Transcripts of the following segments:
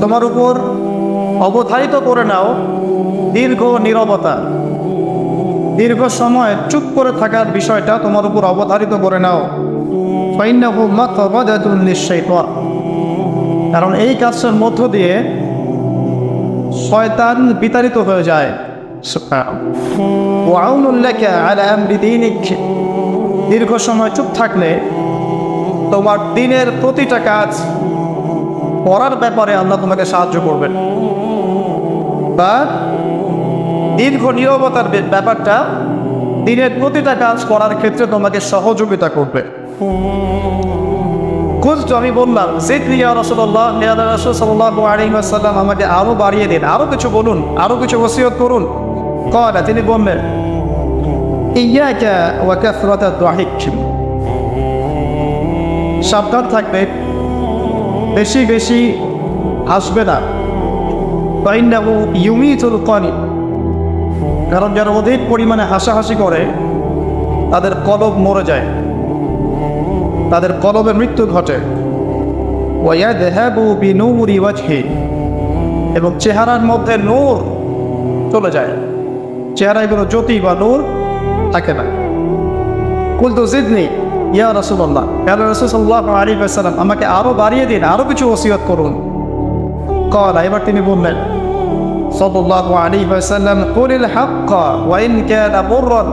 তোমার উপর অবধারিত করে নাও দীর্ঘ নীরবতা, দীর্ঘ সময় চুপ করে থাকার বিষয়টা তোমার উপর অবধারিত করে নাও। ফাইন্নাহু মাতবাদাতুন লিশ-শাইতান, কারণ এই কাজের মধ্য দিয়ে শয়তান বিতাড়িত হয়ে যায়। ওয়া আউনুল লাকা আলা আমরি দীনিক, দীর্ঘ সময় চুপ থাকলে তোমার দিনের প্রতিটা কাজ করার ব্যাপারে আল্লাহ তোমাকে সাহায্য করবেন, বা দীর্ঘ নীরবতার ব্যাপারটা দিনের প্রতিটা কাজ করার ক্ষেত্রে তোমাকে সহযোগিতা করবে। খুঁজতো, আমি বললাম জিদনি ইয়া রাসূলুল্লাহ, ইয়া রাসূল সাল্লাল্লাহু আলাইহি ওয়াসাল্লাম আমাকে আরো বাড়িয়ে দিন, আরো কিছু বলুন, আরো কিছু ওসিয়ত করুন। ক্বালা, তিনি বললেন ইয়াকা ওয়া কাসরাতাদ দাহিক, সাবধান থাকবে, বেশি বেশি হাসবে না। ফাইন্নাহু ইউমিতুল কানি, কারণ যারা অধিক পরিমাণে হাসাহাসি করে তাদের কলব মরে যায়, তাদের কলবের মৃত্যু ঘটে। ওয়ায়াযহাবু বিনূরি ওয়াজহি, এবং চেহারার মধ্যে নূর চলে যায়, চেহারায় কোনো জ্যোতি বা নূর থাকে না। কুলতু জিদনি ইয়া রাসূলুল্লাহ, ইয়া রাসূল সাল্লাল্লাহু আলাইহি ওয়াসাল্লাম আমাকে আরো বাড়িয়ে দিন, আরো কিছু ওসিয়ত করুন। ক্বালা, এবার তিনি বললেন সাল্লাল্লাহু আলাইহি ওয়াসাল্লাম কুলিল হাক্কা ওয়া ইন কানা মুররান,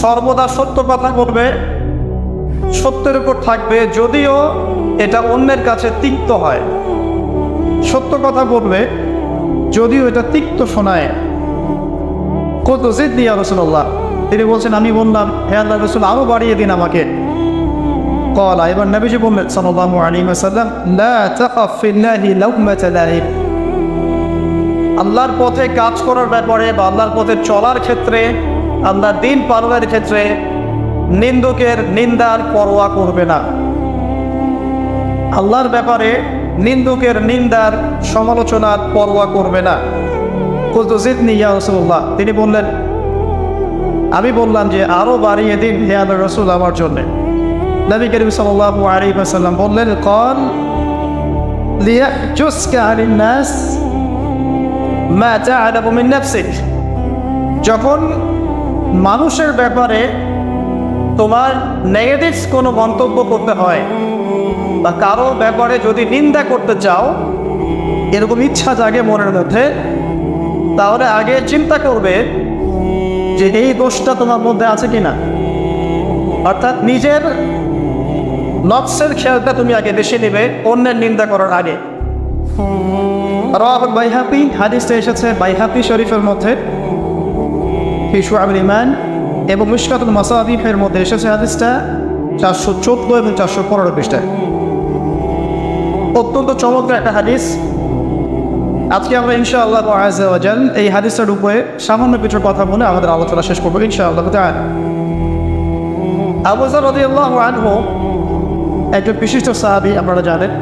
সর্বদা সত্য কথা বলবে, সত্যের উপর থাকবে যদিও এটা অন্যের কাছে তিক্ত হয়। সত্য কথা বলবে যদিও এটা তিক্ত শোনায়। কত জিদনি ইয়া রাসূলুল্লাহ, তিনি বলছেন আমি বললাম হে আল্লাহর রাসূল আরো বাড়িয়ে দিন আমাকে। ক্বালা, এবার নবীজি বললেন সাল্লাল্লাহু আলাইহি ওয়াসাল্লাম লা তাকাফ ফিল্লাহি লাউমাতা লাইব, আল্লাহর পথে কাজ করার ব্যাপারে বা আল্লাহর পথে চলার ক্ষেত্রে, আল্লাহর দ্বীন পালনের ক্ষেত্রে নিন্দুকের নিন্দার পরোয়া করবে না। আল্লাহর ব্যাপারে নিন্দুকের নিন্দার সমালোচনার পরোয়া করবে না। কুলতু জিদনি ইয়া রাসূলুল্লাহ, তিনি বললেন আমি বললাম যে আরো বাড়িয়ে দিন হে আল্লাহর রাসূল আমার জন্য। নবী করিম সাল্লাল্লাহু আলাইহি ওয়াসাল্লাম বললেন ক্বাল লিয়াজুসকা আনিন নাস মা তা'লামু মিন নাফসিক, যখন মানুষের ব্যাপারে তোমার নেগেটিভ কোনো মন্তব্য করতে হয় বা কারো ব্যাপারে যদি নিন্দা করতে চাও, এরকম ইচ্ছা জাগে মনের মধ্যে, তাহলে আগে চিন্তা করবে যে এই দোষটা তোমার মধ্যে আছে কিনা। অর্থাৎ নিজের নফসের খেয়ালটা তুমি আগে বেশি নেবে অন্যের নিন্দা করার আগে। রাওয়াহুল বাইহাকি, হাদিসটা এসেছে বাইহাকি শরীফের মধ্যে ফি শুআবুল ঈমান, এবং মিশকাতুল মাসাবিহের মধ্যে এসেছে হাদিসটা 414 এবং 415 পৃষ্ঠায়। অত্যন্ত চমৎকার একটা হাদিস। আজকে আমরা ইনশাআল্লাহ আযজা ওয়া জাল এই হাদিসটার উপরে সামান্য কিছু কথা বলে আমাদের আলোচনা শেষ করবো ইনশাআল্লাহ তাআলা। আবু যর রাদিয়াল্লাহু আনহু একজন বিশিষ্ট সাহাবী, আপনারা জানেন,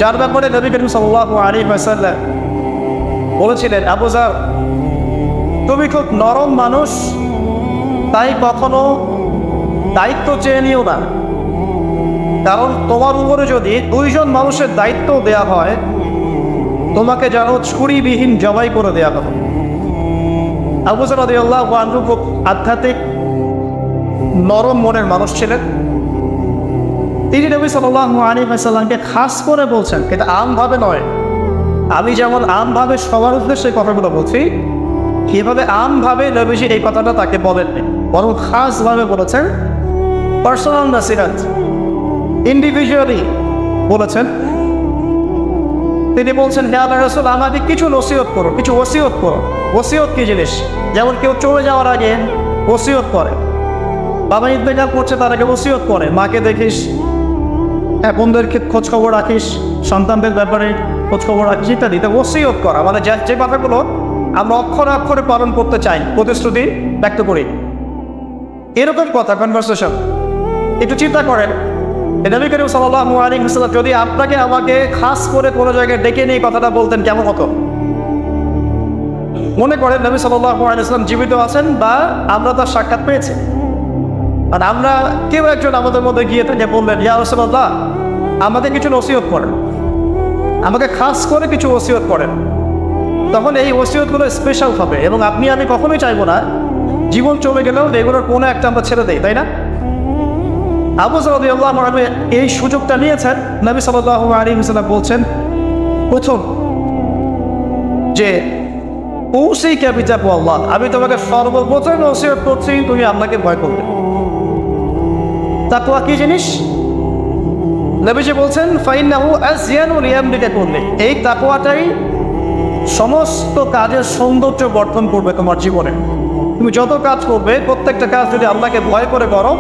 যার ব্যাপারে নবী করিম সাল্লাল্লাহু আলাইহি ওয়াসাল্লাম বলেছিলেন আবু যর তুমি খুব নরম মানুষ, তাই কখনো দায়িত্ব চেয়ে নিও না, কারণ তোমার উপরে যদি 2 জন মানুষের দায়িত্ব দেয়া হয় তোমাকে যেন ছুরিবিহীন জবাই করে দেয়া হবে। আবু যর রাদিয়াল্লাহু আনহু খুব আধ্যাত্মিক নরম মনের মানুষ ছিলেন। তিনি নবী সাল্লাল্লাহু আলাইহি ওয়াসাল্লামকে খাস করে বলছেন, এটা আমভাবে নয়, আমি যেমন আমভাবে সবার উদ্দেশ্যে কথাগুলো বলছি এভাবে আমভাবে নবীজি এই কথাটা তাকে বলেননি, বরং খাসভাবে বলেছেন, পার্সোনাল নাসিহাত, ইন্ডিভিজুয়ালি বলেছেন। তিনি বলছেন হে আল্লাহর রাসূল আমাকে কিছু নসিহত করো, কিছু ওসিয়ত করো। ওসিয়ত কি জিনিস? যেমন কেউ চলে যাওয়ার আগে ওসিয়ত করে, বাবা ইন্তেকাল করছে তার আগে ওসিয়ত করে, মাকে দেখিস, বোনদেরকে খোঁজ খবর রাখিস, সন্তানদের ব্যাপারে খোঁজ খবর রাখিস ইত্যাদি। তো ওসিয়ত করা মানে যে কথাগুলো আমরা অক্ষরে অক্ষরে পালন করতে চাই, প্রতিশ্রুতি ব্যক্ত করি, এরকম কথা কনভারসেশন। একটু চিন্তা করেন, নবী করিম সাল্লাল্লাহু আলাইহি ওয়াসাল্লাম যদি আপনাকে আমাকে খাস করে কোনো জায়গায় ডেকে নিয়ে কথাটা বলতেন কেমন হতো? মনে করেন নবী সাল্লাল্লাহু আলাইহি ওয়াসাল্লাম জীবিত আছেন বা আমরা তার সাক্ষাৎ পেয়েছি, আর আমরা কেউ একজন আমাদের মধ্যে গিয়ে থেকে বললেন ইয়া রাসূলুল্লাহ আমাদের কিছু ওসিয়ত করেন, আমাকে খাস করে কিছু ওসিয়ত করেন, তখন এই ওসিয়তগুলো স্পেশাল হবে এবং আপনি আমি কখনোই চাইবো না জীবন চলে গেলেও এগুলোর কোনো একটা আমরা ছেড়ে দেই, তাই না? আবু যর রাদিয়াল্লাহু আনহু এই সুযোগটা নিয়েছেন। নবী সাল্লাল্লাহু আলাইহি ওয়াসাল্লাম বলছেন, প্রথম যে উসিকা বিতাকওয়াল্লাহ, আমি তোমাকে সর্বপ্রথম ওসিয়ত করছি তুমি আল্লাহকে ভয় করবে। তাকওয়া কি জিনিস? নবীজি বলছেন ফাইন্নাহু আযয়ানু লিয়ামলিকা কুল্লি, এই তাকওয়াটাই সমস্ত কাজের সৌন্দর্য বর্ধন করবে তোমার জীবনে। তুমি যত কাজ করবে প্রত্যেকটা কাজ যদি আল্লাহকে ভয় করে করো,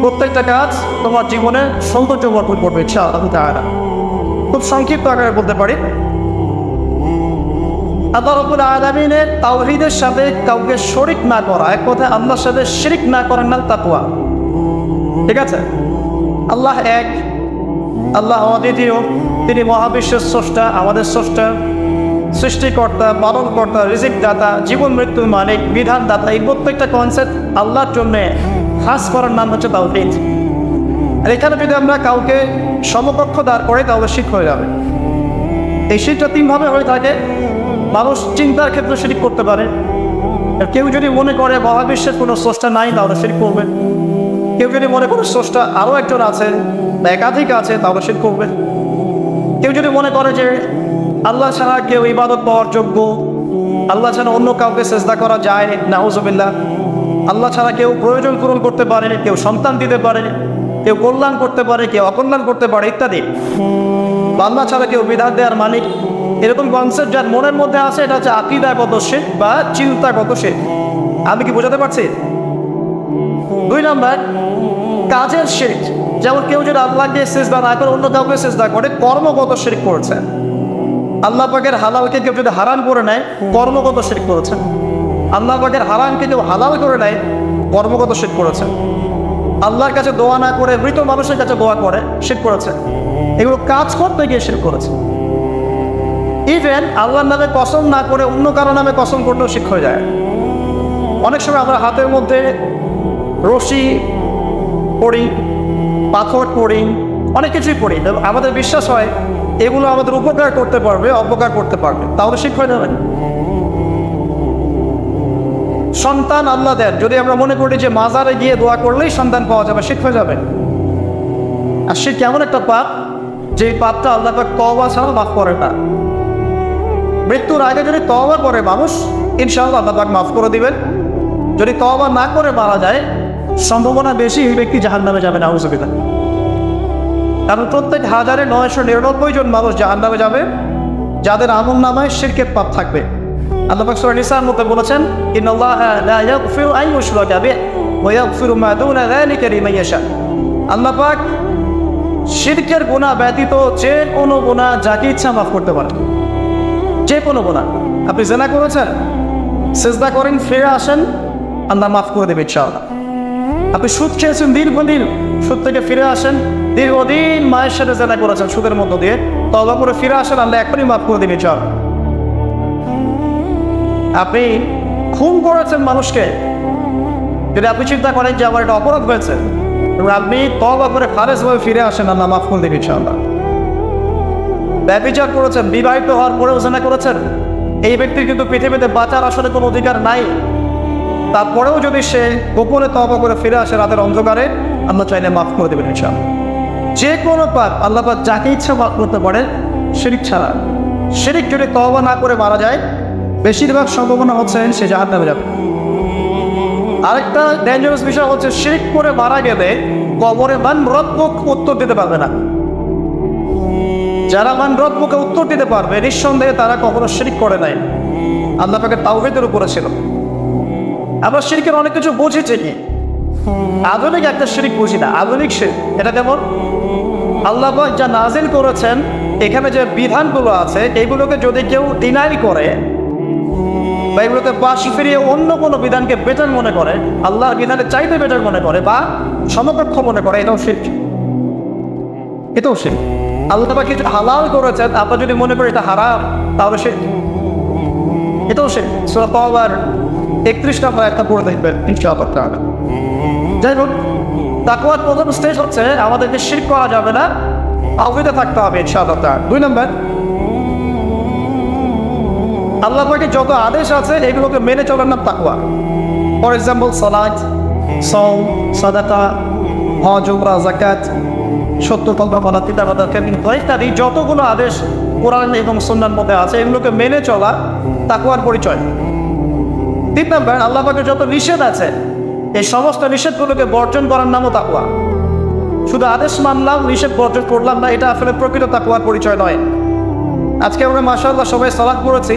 প্রত্যেকটা কাজ তোমার জীবনে সৌন্দর্য বর্ধন করবে ইনশাআল্লাহ তাআলা। খুব সংক্ষিপ্ত আকারে বলতে পারি, আল্লাহ রাব্বুল আলামিনের তাওহীদের সাথে কাউকে শরীক না করা, এক কথায় আল্লাহর সাথে শিরক না করার নাম তাকওয়া। ঠিক আছে? আল্লাহ এক, আল্লাহ অদ্বিতীয়, তিনি মহাবিশ্বের স্রষ্টা, আমাদের স্রষ্টা, সৃষ্টিকর্তা, পালনকর্তা, রিজিক দাতা, জীবন মৃত্যুর মালিক, বিধান দাতা। এই প্রত্যেকটা কনসেপ্ট আল্লাহর জন্য খাস করার নাম হচ্ছে তাওহীদ। আর এখানে যদি আমরা কাউকে সমকক্ষ দাঁড় করে তাহলে শিরক হয়ে যাবে। এই শিরকটা তিনভাবে হয়ে থাকে। মানুষ চিন্তার ক্ষেত্রে শিরক করতে পারে। কেউ যদি মনে করে মহাবিশ্বের কোনো স্রষ্টা নাই তাহলে শিরক করবে। কেউ যদি মনে করে স্রষ্টা আরও একজন আছে বা একাধিক আছে তাহলে শিরক করবে। কেউ যদি মনে করে যে আল্লাহ ছাড়া কেউ ইবাদত পাওয়ার যোগ্য, আল্লাহ ছাড়া অন্য কাউকে সেজদা করা যায়, নাউজুবিল্লাহ, আল্লাহ ছাড়া কেউ প্রয়োজন পূরণ করতে পারে, কেউ সন্তান দিতে পারে, কেউ কল্যাণ করতে পারে, কেউ অকল্যাণ করতে পারে ইত্যাদি, আল্লাহ ছাড়া কেউ বিধান দেওয়ার মালিক, এরকম কনসেপ্ট যার মনের মধ্যে আছে, এটা হচ্ছে আকীদাগত শিরক বা চিন্তাগত শিরক। আমি কি বোঝাতে পারছি? 2 নাম্বার কাজের শিরক, যেমন কেউ যদি আল্লাহকে সেজদা না করে অন্য কাউকে সেজদা করে, কর্মগত শিরক করেছে। আল্লাহ পাকের হালালকে কেউ যদি হারাম করে নেয়, কর্মগত শিরক করেছে। আল্লাহ পাকের হারামকে কেউ হালাল করে নেয়, কর্মগত শিরক করেছে। আল্লাহর কাছে দোয়া না করে মৃত মানুষের কাছে দোয়া করে, শিরক করেছে। এগুলো কাজ করতে গিয়ে শিরক করেছে। ইভেন আল্লাহর নামে কসম না করে অন্য কারো নামে কসম করলেও শিরক হয়ে যায়। অনেক সময় আমরা হাতের মধ্যে রশি পড়ি, পাথর পড়ি, অনেক কিছুই পড়ি, আমাদের বিশ্বাস হয় এগুলো আমাদের উপকার করতে পারবে, অপকার করতে পারবে, তাহলে শিরক হয়ে যাবে। সন্তান আল্লাহ দেন, যদি আমরা মনে করি যে মাজারে গিয়ে দোয়া করলেই সন্তান পাওয়া যাবে, শিরক হয়ে যাবে। আর শিরক এমন একটা পাপ যে পাপটা আল্লাহ পাক তওবা ছাড়া মাফ করে না। মৃত্যুর আগে যদি তওবা করে মানুষ, ইনশাআল্লাহ আল্লাহ পাক মাফ করে দিবেন। যদি তওবা না করে মারা যায়, সম্ভাবনা বেশি এই ব্যক্তি জাহান্নামে যাবে, নাউজুবিল্লাহ। কারণ প্রত্যেক 1999 জন মানুষ জাহান্নামে যাবে যাদের আমলনামায় শিরকের পাপ থাকবে। আল্লাহ পাক সূরা নিসার মধ্যে বলেছেন, ইন্নাল্লাহা লা ইয়াগফিরু আন ইউশরাকা বিহি ওয়া ইয়াগফিরু মা দুনা যালিকা লিমান ইয়াশা। আল্লাহ পাক শিরকের গুনাহ ব্যতীত যে কোনো গুনাহ যাকে ইচ্ছা মাফ করতে পারেন, যে কোনো গুনাহ। আপনি জিনা করেছেন, সিজদা করেন, ফিরে আসেন, আল্লাহ মাফ করে দেবে ইনশাআল্লাহ। আপনি সুদ খেয়েছেন দীর্ঘদিন, সুদ থেকে ফিরে আসেন, দীর্ঘদিন মায়ের সাথে জিনা করেছেন সুদের মধ্য দিয়ে, তওবা করে ফিরে আসেন, আল্লাহ এখনই মাফ করে দেবে ইনশাআল্লাহ। আপনি খুন করেছেন মানুষকে, যদি আপনি চিন্তা করেন যে আমার এটা অপরাধ হয়েছে, এবং আপনি তওবা করে খালেসভাবে ফিরে আসেন, আল্লাহ মাফ করে দেবে ইনশাআল্লাহ। ব্যভিচার করেছেন, বিবাহিত হওয়ার পরেও জিনা করেছেন, এই ব্যক্তির কিন্তু পৃথিবীতে বাঁচার আসলে কোনো অধিকার নাই। তারপরেও যদি সে গোপনে তওবা করে ফিরে আসে রাতের অন্ধকারে, আল্লাহ চাইলে মাফ করে দেবেন ইনশাআল্লাহ। যে কোনো পাপ আল্লাহ পাক যাকে ইচ্ছা মাফ করতে পারেন, শিরক ছাড়া। শিরক যদি তওবা না করে মারা যায়, বেশিরভাগ সম্ভাবনা হচ্ছে সে জাহান্নামে যাবে। আরেকটা ডেঞ্জারাস বিষয় হচ্ছে, শিরক করে মারা গেলে কবরে মান রব্বুক উত্তর দিতে পারবে না। যারা মান রব্বুকে উত্তর দিতে পারবে, নিঃসন্দেহে তারা কখনো শিরক করে নাই, আল্লাহ পাকের তাওহীদের উপরে ছিল। আমরা শিরকের অনেক কিছু বুঝি ঠিকই, আধুনিক একটা শিরক বুঝি না। আধুনিক শিরক এটা যেমন আল্লাহ পাক যা নাজিল করেছেন, এখানে যে বিধানগুলো আছে এইগুলোকে যদি কেউ ডিনাই করে বা এগুলোকে পাশ ফিরিয়ে অন্য কোনো বিধানকে বেটার মনে করে, আল্লাহর বিধানের চাইতে বেটার মনে করে বা সমকক্ষ মনে করে, এটাও শিরক। এটাও শিরক। আল্লাহ পাক কিছু হালাল করেছেন, আপনারা যদি মনে করেন এটা হারাম, তাহলে শিরক। এটাও শিরক। সূরা তাওবার 31 নম্বর একটা পড়ে দেখবেন ইনশাআল্লাহ তাআলা। যাই হোক, তাকওয়ার প্রথম স্টেজ হচ্ছে আমাদেরকে শিরক করা যাবে না, তাওহীদে থাকতে হবে ইনশাআল্লাহ তাআলা। 2 নম্বর, আল্লাহ পাকের যত আদেশ আছে এগুলোকে মেনে চলার নাম তাকওয়া। ফর এক্সাম্পল সালাত, সাওম, সাদাকা, হজ, উমরা, যাকাত, সত্য কথা বলা, পিতা মাতাকে ইত্যাদি যতগুলো আদেশ কোরআন এবং সুন্নাহর মধ্যে আছে এগুলোকে মেনে চলা তাকওয়ার পরিচয়। 3 নম্বর, আল্লাহ পাকের যত নিষেধ আছে এই সমস্ত নিষেধগুলোকে বর্জন করার নামও তাকওয়া। শুধু আদেশ মানলাম, নিষেধ বর্জন করলাম না, এটা আসলে প্রকৃত তাকওয়ার পরিচয় নয়। আজকে আমরা মাশাআল্লাহ সবাই সালাত পড়েছি,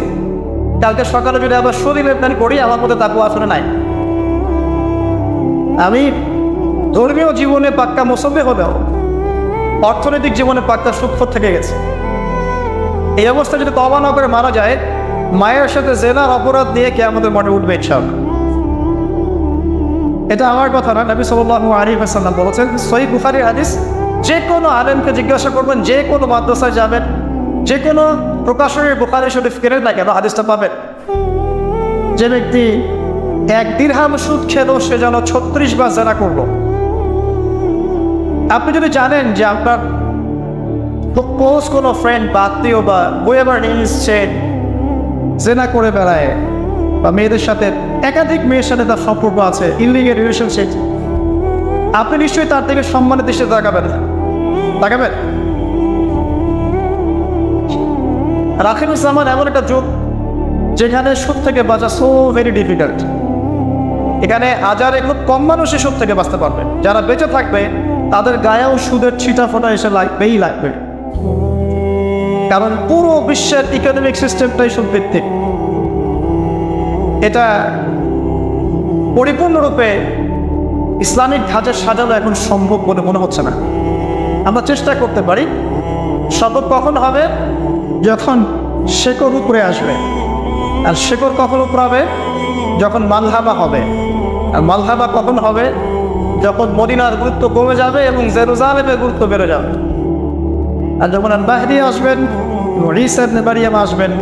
কালকে সকালে যদি আবার শরীরের প্ল্যান করি আমার মধ্যে তাকওয়া আসলে নাই। আমি ধর্মীয় জীবনে পাক্কা মুসল্লি হলেও অর্থনৈতিক জীবনে পাক্কা সুৎখোর থেকে গেছে। এই অবস্থা যদি তওবা না করে মারা যায়, মায়ের সাথে জেনার অপরাধ নিয়ে কে আমাদের মনে উঠবে ইনশাআল্লাহ। এটা আমার কথা না, নবী সাল্লাল্লাহু আলাইহি ওয়াসাল্লাম বলেছেন, সহিহ বুখারীর হাদিস, যে কোনো আলেমকে জিজ্ঞাসা করবেন, যে কোনো মাদ্রাসায় যাবেন, যে কোনো প্রকাশনের বুখারী শরীফ কেনেন না কেন হাদিসটা পাবেন, যে ব্যক্তি 1 দিরহাম সুদ খেলো সে যেন 36 বার জেনা করলো। আপনি যদি জানেন যে আপনার ক্লোজ কোনো ফ্রেন্ড বা আত্মীয় বা বইয়েবার নিচ্ছে জেনা করে বেড়ায় বা মেয়েদের সাথে একাধিক মেয়ের সাথে তার সম্পর্ক আছে, ইনলিগাল রিলেশনশিপ, আপনি নিশ্চয়ই তার থেকে সম্মানের দৃষ্টিতে তাকাবেন না, তাকাবেন? আর আখিরুল জামান এমন একটা যুগ যেখানে সুদ থেকে বাঁচা সো ভেরি ডিফিকাল্ট। এখানে হাজারে খুব কম মানুষই সুদ থেকে বাঁচতে পারবে। যারা বেঁচে থাকবে তাদের গায়েও সুদের ছিটা ফোটা এসে লাগবেই লাগবে, কারণ পুরো বিশ্বের ইকোনমিক সিস্টেমটাই সুদ ভিত্তিক। এটা পরিপূর্ণরূপে ইসলামিক ধাঁচে সাজানো এখন সম্ভব বলে মনে হচ্ছে না। আমরা চেষ্টা করতে পারি, সম্ভব কখন হবে? যখন শেকড় উপরে আসবে। আর শেকড় কখন উপরে হবে? যখন মালহাবা হবে। আর মালহাবা কখন হবে? যখন মদিনার গুরুত্ব কমে যাবে এবং জেরুজালেমের গুরুত্ব বেড়ে যাবে। আর যখন আল-মাহদি আসবেন, ঈসা ইবনে মারইয়াম আসবেন,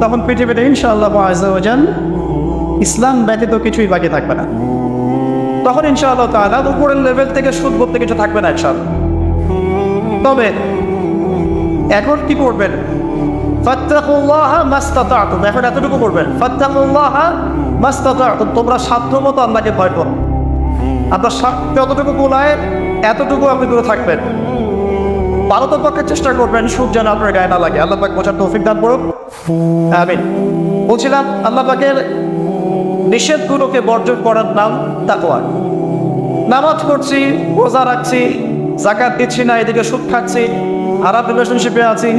তখন পৃথিবীতে ইনশাআল্লাহ আযজা ওয়া জাল ইসলাম ব্যতীত কিছুই বাকি থাকবে না। তখন ইনশাআল্লাহ তাআলা উপরের লেভেল থেকে সুদ বলতে কিছু থাকবে না ইনশাআল্লাহ। তবে এখন কি করবেন? ফাত্তাকুল্লাহা মাসতাতা'তুম। এখন এতটুকু করবেন, ফাত্তাকুল্লাহা মাসতাতা'তুম, তোমরা সাধ্যমতো আল্লাহকে ভয় করো। আপনার সাধ্য যতটুকু কুলায় এতটুকু আপনি দূরে থাকবেন। পারতপক্ষে চেষ্টা করবেন সুদ যেন আপনার গায়ে না লাগে। আল্লাহ পাক বোঝার তৌফিক দান করুন, আমিন। বলছিলাম আল্লাহ পাকের নিষেধগুলোকে বর্জন করার নাম তাকওয়া। নামাজ পড়ছি, রোজা রাখছি, যাকাত দিচ্ছি না, এদিকে সুদ খাচ্ছি, খারাপ রিলেশনশিপে আছি,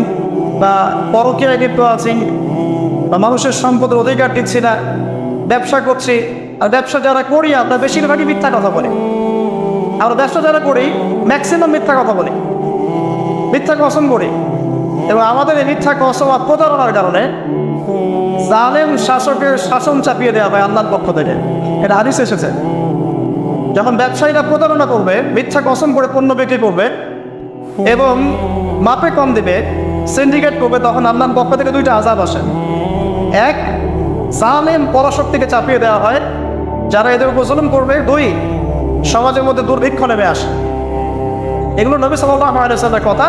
বা পরকীয়ায় লিপ্ত আছি, বা মানুষের সম্পদের অধিকার দিচ্ছি না, ব্যবসা করছি। আর ব্যবসা যারা করি আমরা বেশিরভাগই মিথ্যা কথা বলি। আমরা ব্যবসা যারা করি ম্যাক্সিমাম মিথ্যা কথা বলি, মিথ্যা কসম করি। এবং আমাদের এই মিথ্যা কসম আর প্রতারণার কারণে জালেম শাসকের শাসন চাপিয়ে দেওয়া হয় আল্লাহর পক্ষ থেকে। এটা হাদিস এসেছে। যখন ব্যবসায়ীরা প্রতারণা করবে, মিথ্যা কসম করে পণ্য বিক্রি করবে এবং মাপে কম দেবে, সিন্ডিকেট করবে, তখন আল্লাহর পক্ষ থেকে 2টা আযাব আসে। এক, জালেম পরাশক্তিকে চাপিয়ে দেওয়া হয় যারা এদের উপর জুলুম করবে। 2, সমাজের মধ্যে দুর্ভিক্ষ নেমে আসে। এগুলো নবী সাল্লাল্লাহু আলাইহি ওয়াসাল্লামের কথা,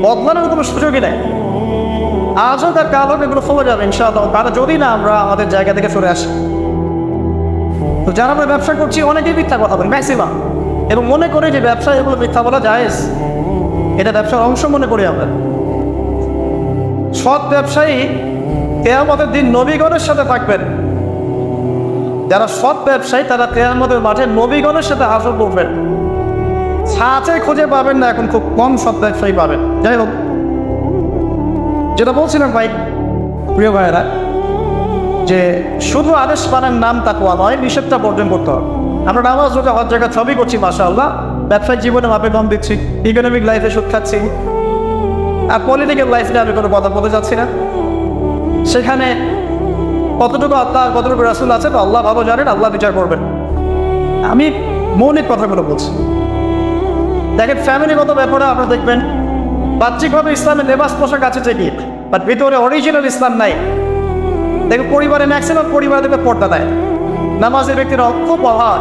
বদলানোর কোনো সুযোগই নেই। আজও তার কালো এগুলো ফলে যাবে ইনশাআল্লাহ, তারা যদি না আমরা আমাদের জায়গা থেকে সরে আসি। তো যারা আমরা ব্যবসা করছি অনেকেই মিথ্যা কথা বলি ম্যাক্সিমাম, এবং মনে করি যে ব্যবসায় এগুলো মিথ্যা বলা জায়েজ, এটা ব্যবসার অংশ মনে করি আমরা। সৎ ব্যবসায়ী কিয়ামতের দিন নবীগণের সাথে থাকবেন। যারা সৎ ব্যবসায়ী তারা কিয়ামতের মাঠে নবীগণের সাথে হাসর করবেন। ছাঁচে খুঁজে পাবেন না, এখন খুব কম সৎ ব্যবসায়ী পাবেন। যাই হোক, যেটা বলছিলাম ভাই, প্রিয় ভাইয়েরা, যে শুধু আদেশ পানের নাম তাকওয়া নয়, নিষেধটা বর্জন করতে হবে। আমরা নামাজ রোজা হজ জাকাত সবই করছি মাশাআল্লাহ, ব্যবসায়িক জীবনে মাপে কম দিচ্ছি, ইকোনমিক লাইফে সুদ খাচ্ছি, আর পলিটিক্যাল লাইফ নিয়ে আমি কোনো কথা বলতে যাচ্ছি না। সেখানে কতটুকু আল্লাহ কতটুকু রাসূল আছে তো আল্লাহ ভালো জানেন, আল্লাহ বিচার করবেন। আমি মৌলিক কথাগুলো বলছি। দেখেন, ফ্যামিলিগত ব্যাপারে আপনারা দেখবেন বাহ্যিকভাবে ইসলামের লেবাস পোশাক আছে ঠিকই, বাট ভিতরে অরিজিনাল ইসলাম নাই। দেখবেন পরিবারে ম্যাক্সিমাম পরিবারে দেখবে পর্দা দেয়, নামাজের ব্যক্তির খুব অভাব।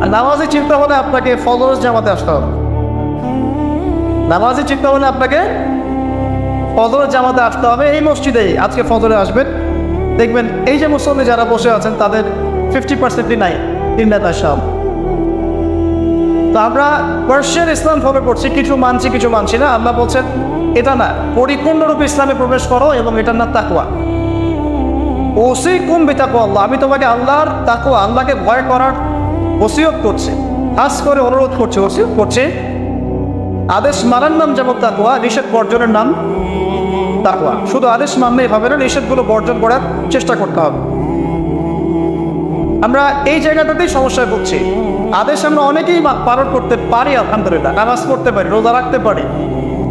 আর নামাজের চিন্তা হলে আপনাকে ফলোয়ার্স জামাতে আসতে হবে। নামাজে চিন্তা হলে আপনাকে ফজরের জামাতে আসতে হবে। এই মসজিদেই আজকে ফজরে আসবেন, দেখবেন এই যে মুসল্লি যারা বসে আছেন তাদের 50% নাই তিনটা সব। তো আমরা পার্সিয়ান ইসলাম ফলো করছি, কিছু মানছি কিছু মানছি না। আল্লাহ বলছেন এটা না, পরিপূর্ণরূপে ইসলামে প্রবেশ করো এবং এটার নাম তাকওয়া। ওসিকুম বিতাকওয়া আল্লাহ, আমি তোমাকে আল্লাহর তাকওয়া, আল্লাহকে ভয় করার ওসিয়ত করছি, খাস করে অনুরোধ করছি, ওসিয়ত করছি। আদেশ মানার নাম যেমন তাকওয়া, নিষেধ বর্জনের নাম তাকওয়া। শুধু আদেশ মানলেই হবে না, নিষেধগুলো বর্জন করার চেষ্টা করতে হবে। আমরা এই জায়গাটাতেই সমস্যায় ভুগছি। আদেশ আমরা অনেকেই পালন করতে পারি, আলহামদুলিল্লাহ, নামাজ পড়তে পারি, রোজা রাখতে পারি,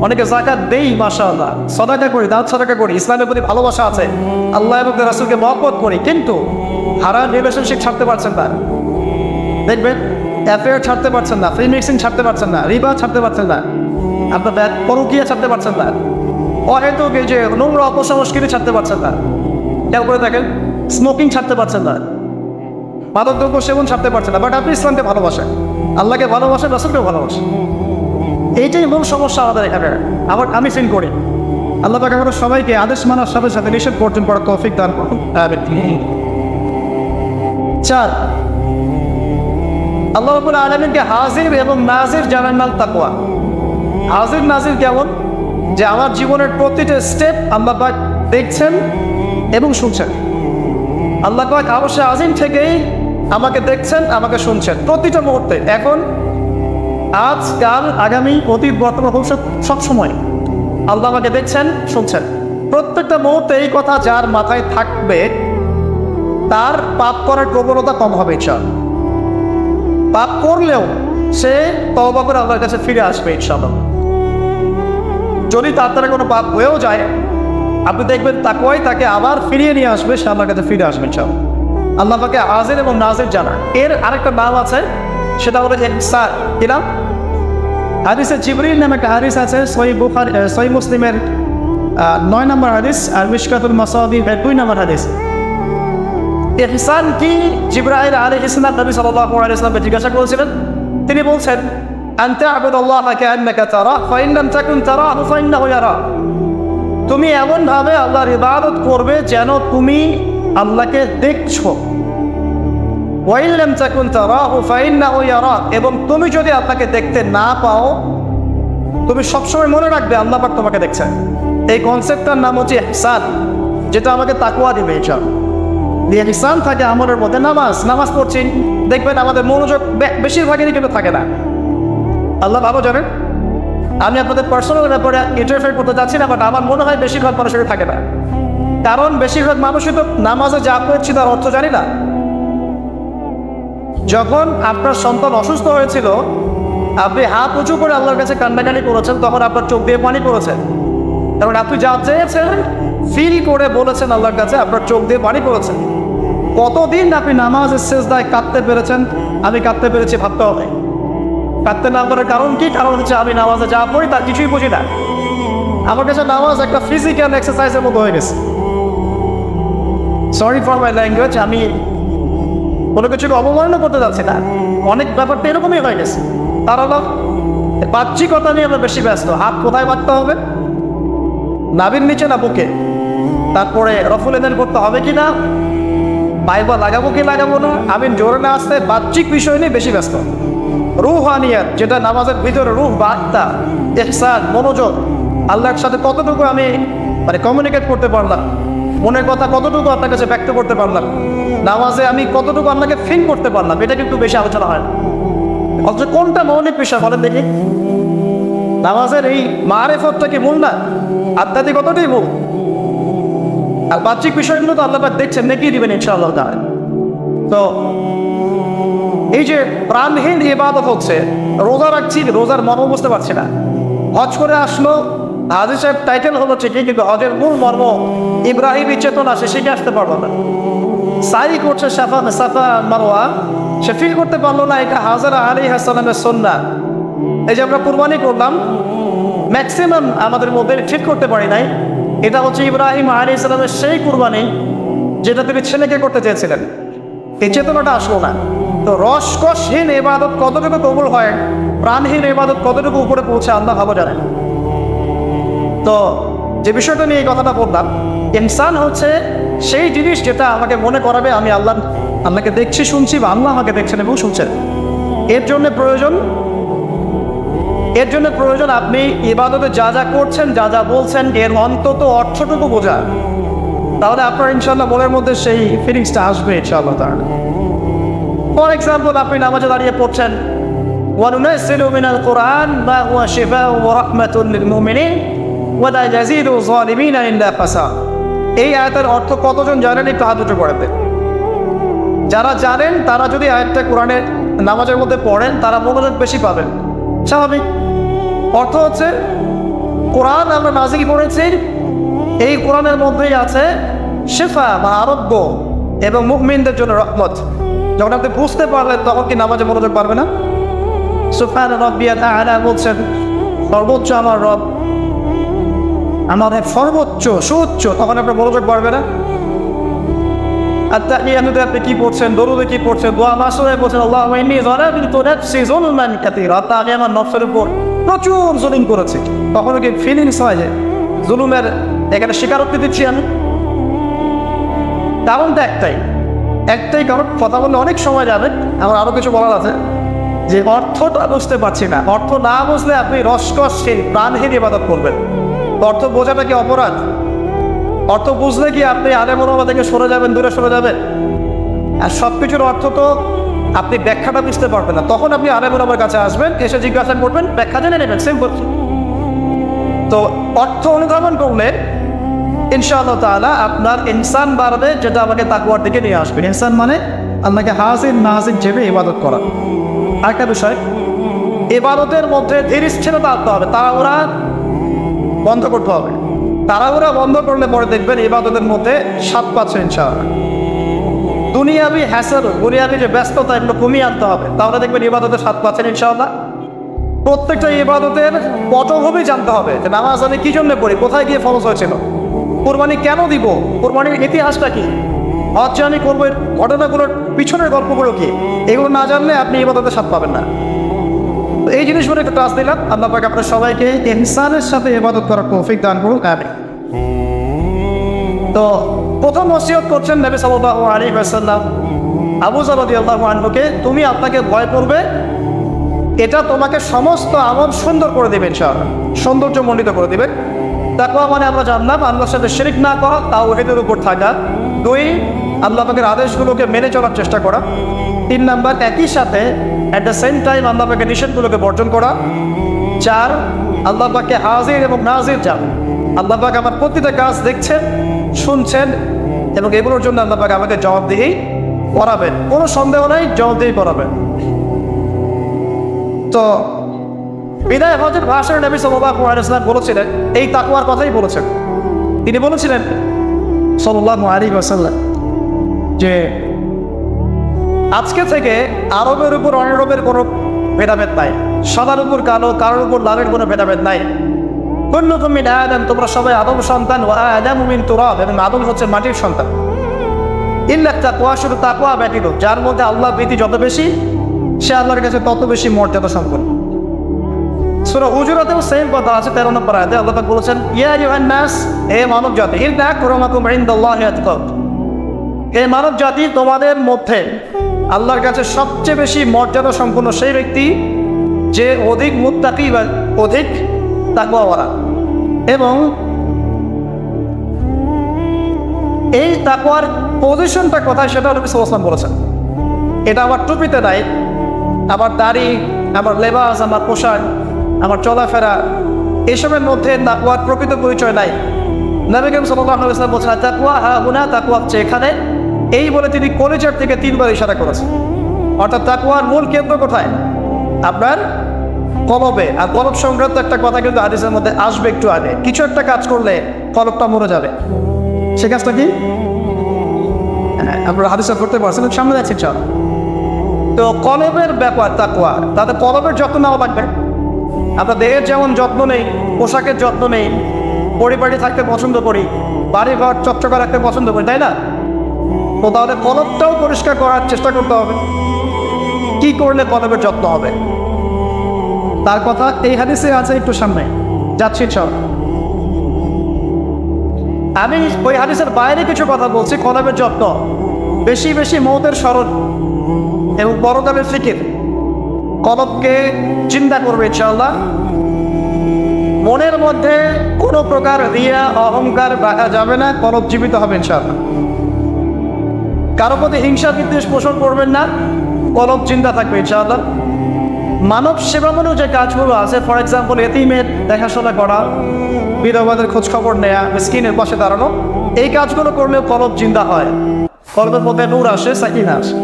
অনেকে যাকাত দেই, মাশাআল্লাহ, সাদাকা করি, দান সাদাকা করি, ইসলামের প্রতি ভালোবাসা আছে, আল্লাহ এবং রাসূলকে মহব্বত করি, কিন্তু হারাম রিলেশনশিপ ছাড়তে পারছেন না। দেখবেন অ্যাফেয়ার ছাড়তে পারছেন না, ফ্রি মিক্সিং ছাড়তে পারছেন না, রিবা ছাড়তে পারছেন না, আপনার পরকীয়া ছাড়তে পারছেন না, অহেতুক এই যে নোংরা অপসংস্কৃতি ছাড়তে পারছেন না। খেয়াল করে দেখেন, স্মোকিং ছাড়তে পারছেন না, মাদকদ্রব্য সেবন ছাড়তে পারছেন না, বাট আপনি ইসলামকে ভালোবাসেন, আল্লাহকে ভালোবাসেন, রাসূলকে ভালোবাসেন। এইটাই মূল সমস্যা আমাদের এখানে। আবার আমি ফিল করি আল্লাহ পাক আমাদের সবাইকে আদেশ মানার সাথে সাথে নিষেধ বর্জন করার তৌফিক দান করুন। চার, আল্লাহ রাব্বুল আলামিনকে হাজির এবং নাজির জানার নাম তাকওয়া। হাজির নাজির কেমন? যে আমার জীবনের প্রতিটা স্টেপ আল্লাহ পাক দেখছেন এবং শুনছেন। আল্লাহ পাক অবশ্যই আজিম থেকেই আমাকে দেখছেন, আমাকে শুনছেন প্রতিটা মুহূর্তে, এখন, আজ, কাল, আগামী, অতীত, বর্তমান, ভবিষ্যৎ, সবসময় আল্লাহ আমাকে দেখছেন, শুনছেন। প্রত্যেকটা মুহূর্তে এই কথা যার মাথায় থাকবে তার পাপ করার প্রবণতা কম হবে। ইনশাআল্লাহ পাপ করলেও সে তওবা করে আল্লাহর কাছে ফিরে আসবে ইনশাআল্লাহ। যদি তার দ্বারা কোনো পাপ হয়েও যায়, আপনি দেখবেন তাকওয়াই তাকে আবার ফিরিয়ে নিয়ে আসবে, সে আল্লাহর কাছে ফিরে আসবে ইনশাআল্লাহ। আল্লাহ পাকে হাজির এবং নাজির জানা। এর আরেকটা নাম আছে, সেটা হলো ইহসান। কি নাম? হাদিসে জিবরিল নামে একটা হাদিস আছে, সহিহ মুসলিমের 9 নম্বর হাদিস, আর মিশকাতুল মাসাবিহ 2 নম্বর হাদিস। ইহসান কি? জিবরাইল আলাইহিস সালাম নবী সাল্লাল্লাহু আলাইহি ওয়াসাল্লামকে জিজ্ঞাসা করেছিলেন। তিনি বলছেন, আন তা'বুদাল্লাহা কাআন্নাকা তারাহু ফা ইন লাম তাকুন তারাহু ফা ইন্নাহু ইয়ারাক। তুমি এমন ভাবে আল্লাহর ইবাদত করবে যেন তুমি আল্লাহকে দেখছো। ওয়া ইন লাম তাকুন তারাহু ফা ইন্নাহু ইয়ারাক, এবং তুমি যদি আল্লাহকে দেখতে না পাও, তুমি সবসময় মনে রাখবে আল্লাহ পাক তোমাকে দেখছেন। এই কনসেপ্টটার নাম হচ্ছে ইহসান, যেটা আমাকে তাকওয়া দিবে। ইহসান থাকে আমাদের মধ্যে। নামাজ পড়ছি, দেখবেন আমাদের মনোযোগ বেশিরভাগেরই কিন্তু থাকে না। আল্লাহ ভালো জানেন, আমি আপনাদের পার্সোনাল ব্যাপারে ইন্টারফেয়ার করতে যাচ্ছি না, বাট আমার মনে হয় বেশিরভাগ মানুষের থাকে না। কারণ বেশিরভাগ মানুষই তো নামাজে যা পড়ছি তার অর্থ জানি না। যখন আপনার সন্তান অসুস্থ হয়েছিল, আপনি হাত উঁচু করে আল্লাহর কাছে কান্নাকানি করেছেন, তখন আপনার চোখ দিয়ে পানি পড়েছে, কারণ আপনি যা চেয়েছেন ফিল করে বলেছেন আল্লাহর কাছে, আপনার চোখ দিয়ে পানি পড়েছে। কতদিন আপনি নামাজের সেজদায় কাঁদতে পেরেছেন? আমি কাঁদতে পেরেছি, ভাবতে হবে। কাঁদতে না পারার কারণ কি? কারণ হচ্ছে আমি নামাজে যা পড়ি তার কিছুই বুঝি না। আমার কাছে নামাজ একটা ফিজিক্যাল এক্সারসাইজের মতো হয়ে গেছে। সরি ফর মাই ল্যাঙ্গুয়েজ, আমি কোনো কিছুকে অবমাননা করতে যাচ্ছি না, অনেক ব্যাপারটা এরকমই হয়ে গেছে। তার হলো বাহ্যিকতা নিয়ে আমরা বেশি ব্যস্ত। হাত কোথায় বাঁধতে হবে? নাভির নিচে না বুকে? তারপরে রফুল এদান করতে হবে কি না, পাইবা লাগাবো কি লাগাবো না, আমি জোরে না আসতে বাহ্যিক বিষয় নিয়ে বেশি ব্যস্ত। রুহানিয়াত, যেটা নামাজের ভিতরে রুহ বা আত্মা, ইহসান, মনোযোগ, আল্লাহর সাথে কতটুকু আমি কমিউনিকেট করতে পারলাম, মনের কথা কতটুকু আপনার কাছে ব্যক্ত করতে পারলাম, নামাজে আমি কতটুকু আপনাকে ফিল করতে পারলাম, এটা কিন্তু বেশি আলোচনা হয় না। অথচ কোনটা মৌলিক বিষয় বলেন দেখি? নামাজের এই মারেফতটা কি মূল না? আধ্যাত্মিকতাটাই মূল। আর বাহ্যিক বিষয়গুলো তো আল্লাহ পাক দেখছেন, নেকি দিবেন ইনশাআল্লাহ তাআলা। তো এই যে প্রাণহীন ইবাদত হচ্ছে, রোজা রাখছি, রোজার মর্ম বুঝতে পারছি না। হজ করে আসলো, হাজি সাহেব টাইটেল হলো ঠিকই, কিন্তু হজের মূল মর্ম ইব্রাহিমী চেতনা সে শিখে আসতে পারলো না। সাই করছে সাফা মারওয়া, সে ফিল করতে পারলো না এটা হাজরা আলাইহিস সালামের সুন্নাহ। এই যে আমরা কুরবানি করলাম, ম্যাক্সিমাম আমাদের মধ্যে ঠিক করতে পারি নাই এটা হচ্ছে ইব্রাহিম আলাইহিস সালামের সেই কুরবানি যেটা তিনি ছেলেকে করতে চেয়েছিলেন। এই চেতনাটা আসলো না। তো তো রসকসহীন ইবাদত কতটুকু কবুল হয়, প্রাণহীন ইবাদত কতটুকু উপরে পৌঁছে আল্লাহ ভালো জানেন। তো যে বিষয়টা নিয়ে এই কথাটা বললাম, ইনসান হচ্ছে সেই জিনিস যেটা আমাকে মনে করাবে আমি আল্লাহকে দেখছি, শুনছি, বা আল্লাহ আমাকে দেখছেন এবং শুনছেন। এর জন্য প্রয়োজন আপনি ইবাদতে যা যা করছেন, যা যা বলছেন, এর অন্তত অর্থটুকু বোঝা। তাহলে আপনার ইনশাআল্লাহ মনের মধ্যে সেই ফিলিংসটা আসবে ইনশাআল্লাহ তাআলা। ফর এক্সাম্পল, আপনি নামাজে দাঁড়িয়ে পড়ছেন ওয়ানুনাজ্জিলু মিনাল কুরআন মা হুয়া শিফাউন ওয়া রাহমাতুল লিল মুমিনিন ওয়া লা ইয়াজিদু যালিমিনা ইল্লা ফাসাদ। এই আয়াতের অর্থ কতজন জানেন? একটু হাত উঁচু করে দেন। যারা জানেন তারা যদি আয়াতটা কোরআনের নামাজের মধ্যে পড়েন, তারা মনোযোগ বেশি পাবেন, স্বাভাবিক। অর্থ হচ্ছে কোরআন আমরা নাজিল করেছি, এই কোরআনের মধ্যেই আছে শিফা বা আরোগ্য এবং মুমিনদের জন্য রহমত। যখন আপনি বুঝতে পারলেন তখন কি নামাজে মনোযোগ পারবে না? সুবহান রাব্বিয়াল আ'লা বলছেন, সর্বোচ্চ আমার রব, আমার সর্বোচ্চ সুউচ্চ, তখন আপনার মনোযোগ পারবে না? আত্তাহিয়াতুতে আপনি কি পড়ছেন, দরুদে কি পড়ছেন, দোয়া মাসুরে বলছেন আল্লাহুম্মা ইন্নী যালামতু নাফসি যুলমান কাসীরা, আমি আমার নফসের উপর প্রচুর জুলুম করেছি। তখন কি ফিলিংস হয় যে জুলুমের এখানে স্বীকারোক্তি দিচ্ছি আমি? কারণটা একটাই কারণ। কথা বললে অনেক সময় যাবে, আমার আরও কিছু বলার আছে, যে অর্থটা বুঝতে পারছি না। অর্থ না বুঝলে আপনি রসকসহীন প্রাণহীন ইবাদত করবেন। অর্থ বোঝাটা কি অপরাধ? অর্থ বুঝলে কি আপনি আলেম ওলামা থেকে সরে যাবেন, দূরে সরে যাবেন? আর সব কিছুর অর্থ তো আপনি ব্যাখ্যাটা বুঝতে পারবেন না। তখন আপনি আলেম ওলামার কাছে আসবেন, এসে জিজ্ঞাসা করবেন, ব্যাখ্যা জেনে নেবেন, সিম্পল। তো অর্থ অনুধাবন করলে ইনশাআল্লাহ তাআলা আপনার ইনসান বাড়বে, যেটা আমাকে তাকওয়ার দিকে নিয়ে আসবে। ইনসান মানে আল্লাহকে হাজির নাজির ভেবে ইবাদত করা। আরেকটা বিষয়, ইবাদতের মধ্যে ধীরস্থিরতা আনতে হবে, তাড়াহুড়া বন্ধ করতে হবে। তাড়াহুড়া বন্ধ করলে পরে দেখবেন ইবাদতের মধ্যে স্বাদ পাচ্ছে ইনশাআল্লাহ। দুনিয়াবি হ্যাসেল, দুনিয়াবি যে ব্যস্ততা, এগুলো কমিয়ে আনতে হবে, তাহলে দেখবেন ইবাদতের স্বাদ পাচ্ছেন ইনশাআল্লাহ। প্রত্যেকটা ইবাদতের পটভূমি জানতে হবে, যে নামাজ আমি কি জন্য পড়ি, কোথায় গিয়ে ফরজ হয়েছিল, কুরবানি কেন দিব, কুরবানির ইতিহাসটা কি, হজ যে আমি করবো ঘটনাগুলোর পিছনের গল্পগুলো কি, এগুলো না জানলে আপনি ইবাদতের স্বাদ পাবেন না। তো এই জিনিসগুলো একটু টাচ দিলাম। আল্লাহ পাক আপনার সবাইকে ইনসানের সাথে ইবাদত করার তৌফিক দান করুন, আমিন। তো প্রথম ওসিয়ত করছেন নবী সাল্লাল্লাহু আলাইহি ওয়াসাল্লাম আবু যর রাদিয়াল্লাহু আনহুকে, তুমি আপনাকে ভয় করবে, এটা তোমাকে সমস্ত আমল সুন্দর করে দেবে ইনশাআল্লাহ, সৌন্দর্যমণ্ডিত করে দেবে। তাকওয়া মানে আমরা জানলাম আল্লাহর সাথে শিরক না করা, তাওহীদের উপর থাকা। 2, আল্লাহ পাকের আদেশগুলোকে মেনে চলার চেষ্টা করা। 3 নাম্বার, একই সাথে অ্যাট দ্য সেম টাইম আল্লাহ পাকের নিষেধগুলোকে বর্জন করা। 4, আল্লাহ পাককে হাজির এবং নাজির জান, আল্লাহ পাক আমার প্রতিটা কাজ দেখছেন, শুনছেন, এবং এগুলোর জন্য আল্লাহ পাক আমাকে জবাবদিহি করাবেন, কোনো সন্দেহ নাই, জবাবদিহি করাবেন। তো বিদায় হজের ভাষণে নবী সাল্লাল্লাহু আলাইহি ওয়াসাল্লাম বলেছিলেন, এই তাকওয়ার কথাই বলেছেন। তিনি বলেছিলেন সাল্লাল্লাহু আলাইহি ওয়াসাল্লাম যে আজকে থেকে আরবের উপর অনারবের কোনো ভেদাভেদ নাই, সাদার উপর কালো, কারোর উপর লালের কোনো ভেদাভেদ নাই। কুল্লুকুম মিন আদম, তোমরা সবাই আদম সন্তান, ওয়া আদামু মিন তুরাব, এবং আদম হচ্ছে মাটির সন্তান। ইল্লা তাকওয়া, শুধু তাকওয়া ব্যতীত, যার মধ্যে আল্লাহ ভীতি যত বেশি, সে আল্লাহর কাছে তত বেশি মর্যাদা সম্পন্ন। সূরা হুজুরাতেও সেম কথা আছে, 13 নম্বর আয়াতে আল্লাহ পাক বলেছেন, ইয়া আইয়ুহান নাস, হে মানব জাতি, ইন্না আকরামাকুম ইনদাল্লাহি আতকাকুম, হে মানব জাতি, তোমাদের মধ্যে আল্লাহর কাছে সবচেয়ে বেশি মর্যাদা সম্পন্ন সেই ব্যক্তি যে অধিক মুত্তাকি বা অধিক তাকওয়াওয়ালা। এবং এই তাকওয়ার পজিশনটা কোথায় সেটা নবী সাল্লাল্লাহু আলাইহি ওয়াসাল্লাম বলেছেন। এটা আমার টুপিতে নাই, আমার দাড়ি, আমার লেবাস, আমার পোশাক, আমার চলাফেরা, এসবের মধ্যে তাকওয়ার প্রকৃত পরিচয় নাই। নবী করিম সাল্লাল্লাহু আলাইহি ওয়াসাল্লাম বলেছেন, তাকওয়া হাহুনা, তাকওয়া হচ্ছে এখানে, এই বলে তিনি কলিজার থেকে 3 বার ইশারা করেছেন। অর্থাৎ তাকওয়ার মূল কেন্দ্র কোথায়? আপনার কলবে। আর কলব সংক্রান্ত একটা কথা কিন্তু হাদিসের মধ্যে আসবে একটু আগে, কিছু একটা কাজ করলে কলবটা মরে যাবে, সে কাজটা কি? আপনারা হাদিসে করতে পারছেন, সামনে যাচ্ছি চল। তো কলবের ব্যাপার তাকওয়া, তাতে কলবের যত্ন নেওয়া লাগবে। আপনার দেহের যেমন যত্ন নেই, পোশাকের যত্ন নেই, পরিবারে থাকতে পছন্দ করি, বাড়ি ঘর চকচকা রাখতে পছন্দ করি, তাই না? তো তাহলে কলবটাও পরিষ্কার করার চেষ্টা করতে হবে। কি করলে কলবের যত্ন হবে। তার কথা এই হাদিসে আছে, একটু সামনে যাচ্ছি চল। আমি ওই হাদিসের বাইরে কিছু কথা বলছি। কলবের যত্ন, বেশি বেশি মৌতের স্মরণ এবং পরকালের ফিকির কলবকে চিন্তা করবে ইনশাআল্লাহ। মনের মধ্যে কোনো প্রকার রিয়া অহংকার রাখা যাবে না, কলব জীবিত হবে ইনশাআল্লাহ। কারো প্রতি হিংসা বিদ্বেষ পোষণ করবেন না, কলব চিন্তা থাকবে ইনশাআল্লাহ। মানব সেবামূলক যে কাজগুলো আছে, ফর এক্সাম্পল এতিমের দেখাশোনা করা, বিধবাদের খোঁজখবর নেয়া, মিসকিনের পাশে দাঁড়ানো, এই কাজগুলো করলেও কলব জিন্দা হয়, কলবের মধ্যে নূর আসে, সাকিনা আসে।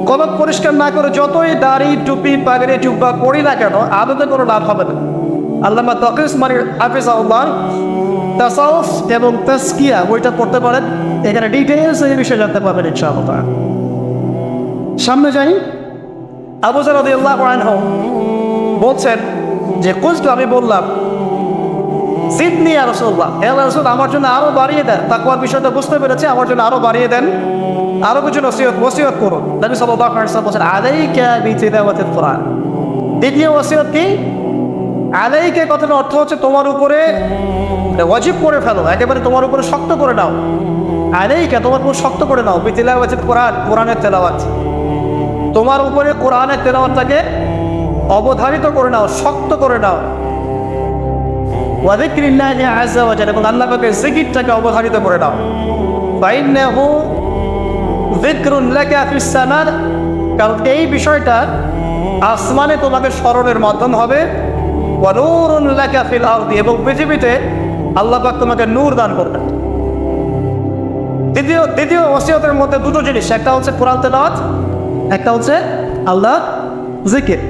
কলব পরিষ্কার না করে যতই দাড়ি টুপি পাগড়ি জুব্বা পড়ি না কেন, আদতে কোনো লাভ হবে না। আল্লামা তাকিস মানে হাফিজাহুল্লাহ তাসাউফ এবং তাসকিয়া বইটা পড়তে পারেন, এখানে ডিটেইলস এই বিষয়ে জানতে পারবেন ইনশাআল্লাহ। সামনে যাই। আবু যর রাদিয়াল্লাহু আনহু বলছেন যে কুলতু, আমি বললাম, জিদনি ইয়া রাসূলুল্লাহ, হে রাসূল আমার জন্য আরো বাড়িয়ে দেন। তাকওয়ার বিষয়টা বুঝতে পেরেছে, আমার জন্য আরো বাড়িয়ে দেন, আরো কিছু ওসিয়ত করুন। নবী সাল্লাল্লাহু আলাইহি ওয়াসাল্লাম বলেন আলাইকা বিতিলাওয়াতিল কোরআন। দ্বিতীয় ওসিয়ত কি? আলাইকা কথার অর্থ হচ্ছে তোমার উপরে ওয়াজিব করে ফেলো, একেবারে তোমার উপরে শক্ত করে নাও। আলাইকা তোমার উপর শক্ত করে নাও, বিতিলাওয়াতিল কোরআন, কোরআনের তেলাওয়াত। তোমার উপরে কোরআনের তেলাওয়াতটাকে অবধারিত করে নাও, শক্ত করে নাও। ওয়া যিকরিল্লাহি আযজা ওয়া জাল্লা, এবং আল্লাহ পাকের জিকিরটাকে অবধারিত করে নাও। ফাইন্নাহু যিকরুন লাকা ফিস সামার, কারণ এই বিষয়টা আসমানে তোমাকে স্মরণের মাধ্যম হবে। ওয়া নূরুন লাকা ফিল আরদি, এবং পৃথিবীতে আল্লাহ পাক তোমাকে নূর দান করবেন। দ্বিতীয় ওসিয়তের মধ্যে দুটো জিনিস, একটা হচ্ছে কোরআন তেলাওয়াত, একটা হচ্ছে আল্লাহ জিকির।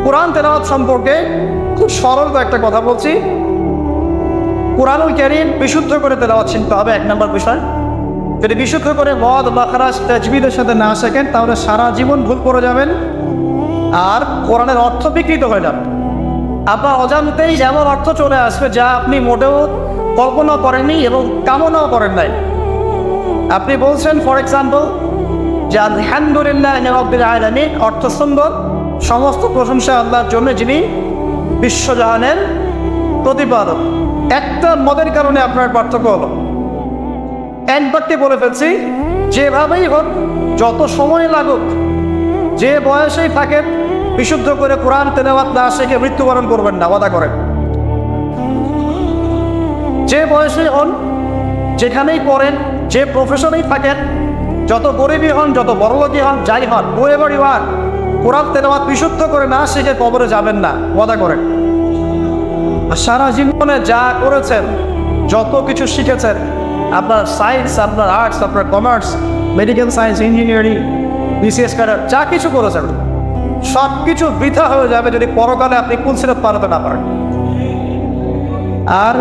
কোরআন তেলাওয়াত সম্পর্কে খুব সরল একটা কথা বলছি। কোরআনুল কারীম বিশুদ্ধ করে তেলাওয়াত শিখতে হবে, এক নম্বর বিষয়। যদি বিশুদ্ধ করে মদ মাখরাজ তাজবিদের সাথে না শেখেন, তাহলে সারা জীবন ভুল করে যাবেন আর কোরআনের অর্থ বিকৃত হয়ে যাবে। আপনার অজান্তেই এমন অর্থ চলে আসবে যা আপনি মোটেও কল্পনা করেননি এবং কামনাও করেন নাই। আপনি বলছেন ফর এক্সাম্পল যে আলহামদুলিল্লাহ রাব্বিল আলামিন, অর্থ সুন্দর, সমস্ত প্রশংসা আল্লাহর জন্য যিনি বিশ্বজাহানের প্রতিপালক। একটা মদের কারণে আপনার পার্থক্য হলো, একবারটি বলে ফেলছি, যেভাবেই হোক, যত সময় লাগুক, যে বয়সেই থাকেন, বিশুদ্ধ করে কোরআন তেলাওয়াত না শিখে মৃত্যুবরণ করবেন না, ওয়াদা করেন। যে বয়সেই হন, যেখানেই পড়েন, যে প্রফেশনেই থাকেন, যত গরিবই হন, যত বড়লোকই হন, যাই হন, হোয়েভার ইউ আর, কোরআন তেলাওয়াত বিশুদ্ধ করে না শিখে কবরে যাবেন না, ওয়াদা করেন। আর সারা জীবনে যা করেছেন, যত কিছু শিখেছেন, আপনার সায়েন্স, আপনার আর্টস, আপনার commerce, medical science, engineering, BCS cadre, যা কিছু করেছেন, সব কিছু বৃথা হয়ে যাবে যদি পরকালে আপনি কুলসিরাত পার হতে না পারেন। আর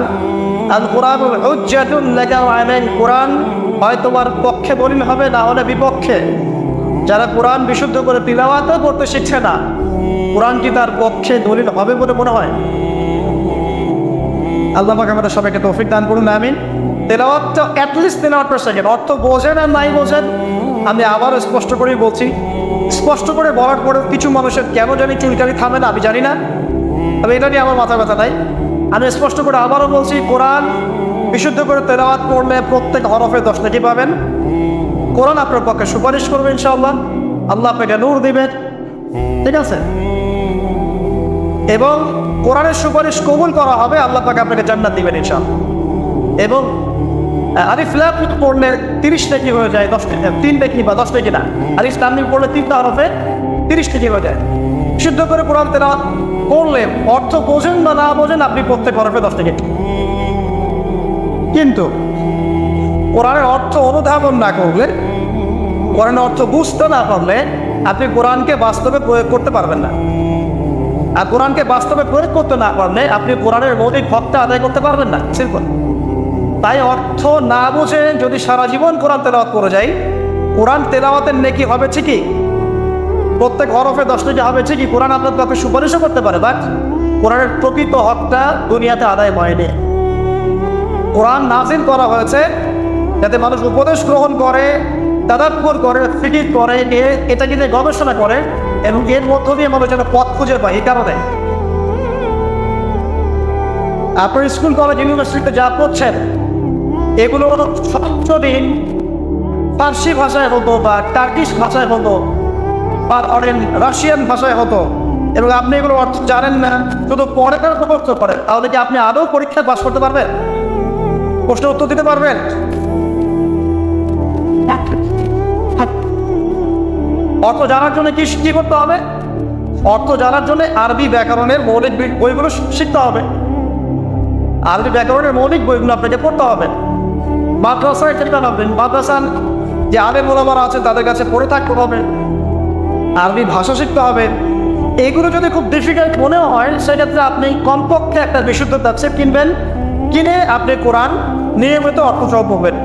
আল কোরআনুল হুজ্জাতুন লাকা ওয়া আলাইক, কোরআন হয় তোমার পক্ষে দলিল হবে, না হলে বিপক্ষে। যারা কোরআন বিশুদ্ধ করে তিলাওয়াতও করতে শিখছে না, কোরআন কি তার পক্ষে দলিল হবে বলে মনে হয়? আল্লাহ পাক আমাদের সবাইকে তৌফিক দান করুন, আমিন। তেলাওয়াতটা অ্যাটলিস্ট তেলাওয়াতটা শেখেন। অর্থ বোঝেন আর নাই বোঝেন, আমি আবারও স্পষ্ট করেই বলছি, স্পষ্ট করে বলার পরে কিছু মানুষের কেন জানি চুলকানি থামে না, আমি জানি না, তবে এটা নিয়ে আমার মাথা ব্যথা নাই। আমি স্পষ্ট করে আবারও বলছি, কোরআন বিশুদ্ধ করে তেলাওয়াত করলে প্রত্যেক হরফে 10 নেকি পাবেন। কোরআন আপনার পক্ষে সুপারিশ করবে ইনশাআল্লাহ, আল্লাহ আপনাকে নূর দিবেন, ঠিক আছে? এবং কোরআনের সুপারিশ কবুল করা হবে, আল্লাহ পাক আপনাকে জান্নাত দিবেন ইনশাআল্লাহ। এবং আলিফ লাম মিম পড়লে 30 নেকি হয়ে যায়, 3 নেকি বা 10 নেকি না, আলিফ লাম মিম পড়লে 3টা হরফে 30 নেকি হয়ে যায়। শুদ্ধ করে কোরআন তেলাওয়াত করলে, অর্থ বোঝেন বা না বোঝেন, আপনি প্রত্যেক হরফে 10 নেকি। কিন্তু কোরআনের অর্থ অনুধাবন না করলে, কোরআনের অর্থ বুঝতে না পারলে, আপনি কোরআনকে বাস্তবে প্রয়োগ করতে পারবেন না। আর কোরআনকে বাস্তবে প্রয়োগ করতে না পারলে আপনি কোরআনের মৌলিক হকটা আদায় করতে পারবেন না, সিম্পল। তাই অর্থ না বুঝে যদি সারা জীবন কোরআন তেলাওয়াত করে যাই, কোরআন তেলাওয়াতের নেকি হবে ঠিকই, প্রত্যেক হরফে 10 নেকি হবে ঠিকই, কোরআন আপনার পক্ষে সুপারিশও করতে পারে, বাট কোরআনের প্রকৃত হকটা দুনিয়াতে আদায় হয়নি। কোরআন নাযিল করা হয়েছে যাতে মানুষ উপদেশ গ্রহণ করে, তাদাব্বুর করে, ফিকির করে, এটা নিয়ে গবেষণা করে এবং এর মধ্য দিয়ে মানুষ যেন পথ খুঁজে পায়। এই কারণে আপনার স্কুল কলেজ ইউনিভার্সিটিতে যা পড়ছেন এগুলো সবদিন ফার্সি ভাষায় হতো বা টার্কিশ ভাষায় হতো বা রাশিয়ান ভাষায় হতো এবং আপনি এগুলো অর্থ জানেন না, শুধু পড়ে তারা প্রশ্ন করেন, তাহলে কি আপনি আদৌ পরীক্ষায় পাস করতে পারবেন? প্রশ্নের উত্তর দিতে পারবেন? অর্থ জানার জন্য কি করতে হবে? অর্থ জানার জন্য আরবি ব্যাকরণের মৌলিক বইগুলো শিখতে হবে। আরবি ব্যাকরণের মৌলিক বইগুলো আপনাকে পড়তে হবে। মাদ্রাসায় চেষ্টা করবেন, মাদ্রাসার যে আলেম ওলামারা আছে তাদের কাছে পড়ে থাকতে হবে, আরবি ভাষা শিখতে হবে। এগুলো যদি খুব ডিফিকাল্ট মনে হয় সেক্ষেত্রে আপনি কমপক্ষে একটা বিশুদ্ধ তাফসীর কিনবেন, কিনে আপনি কোরআন নিয়মিত অর্থ সহ পড়বেন।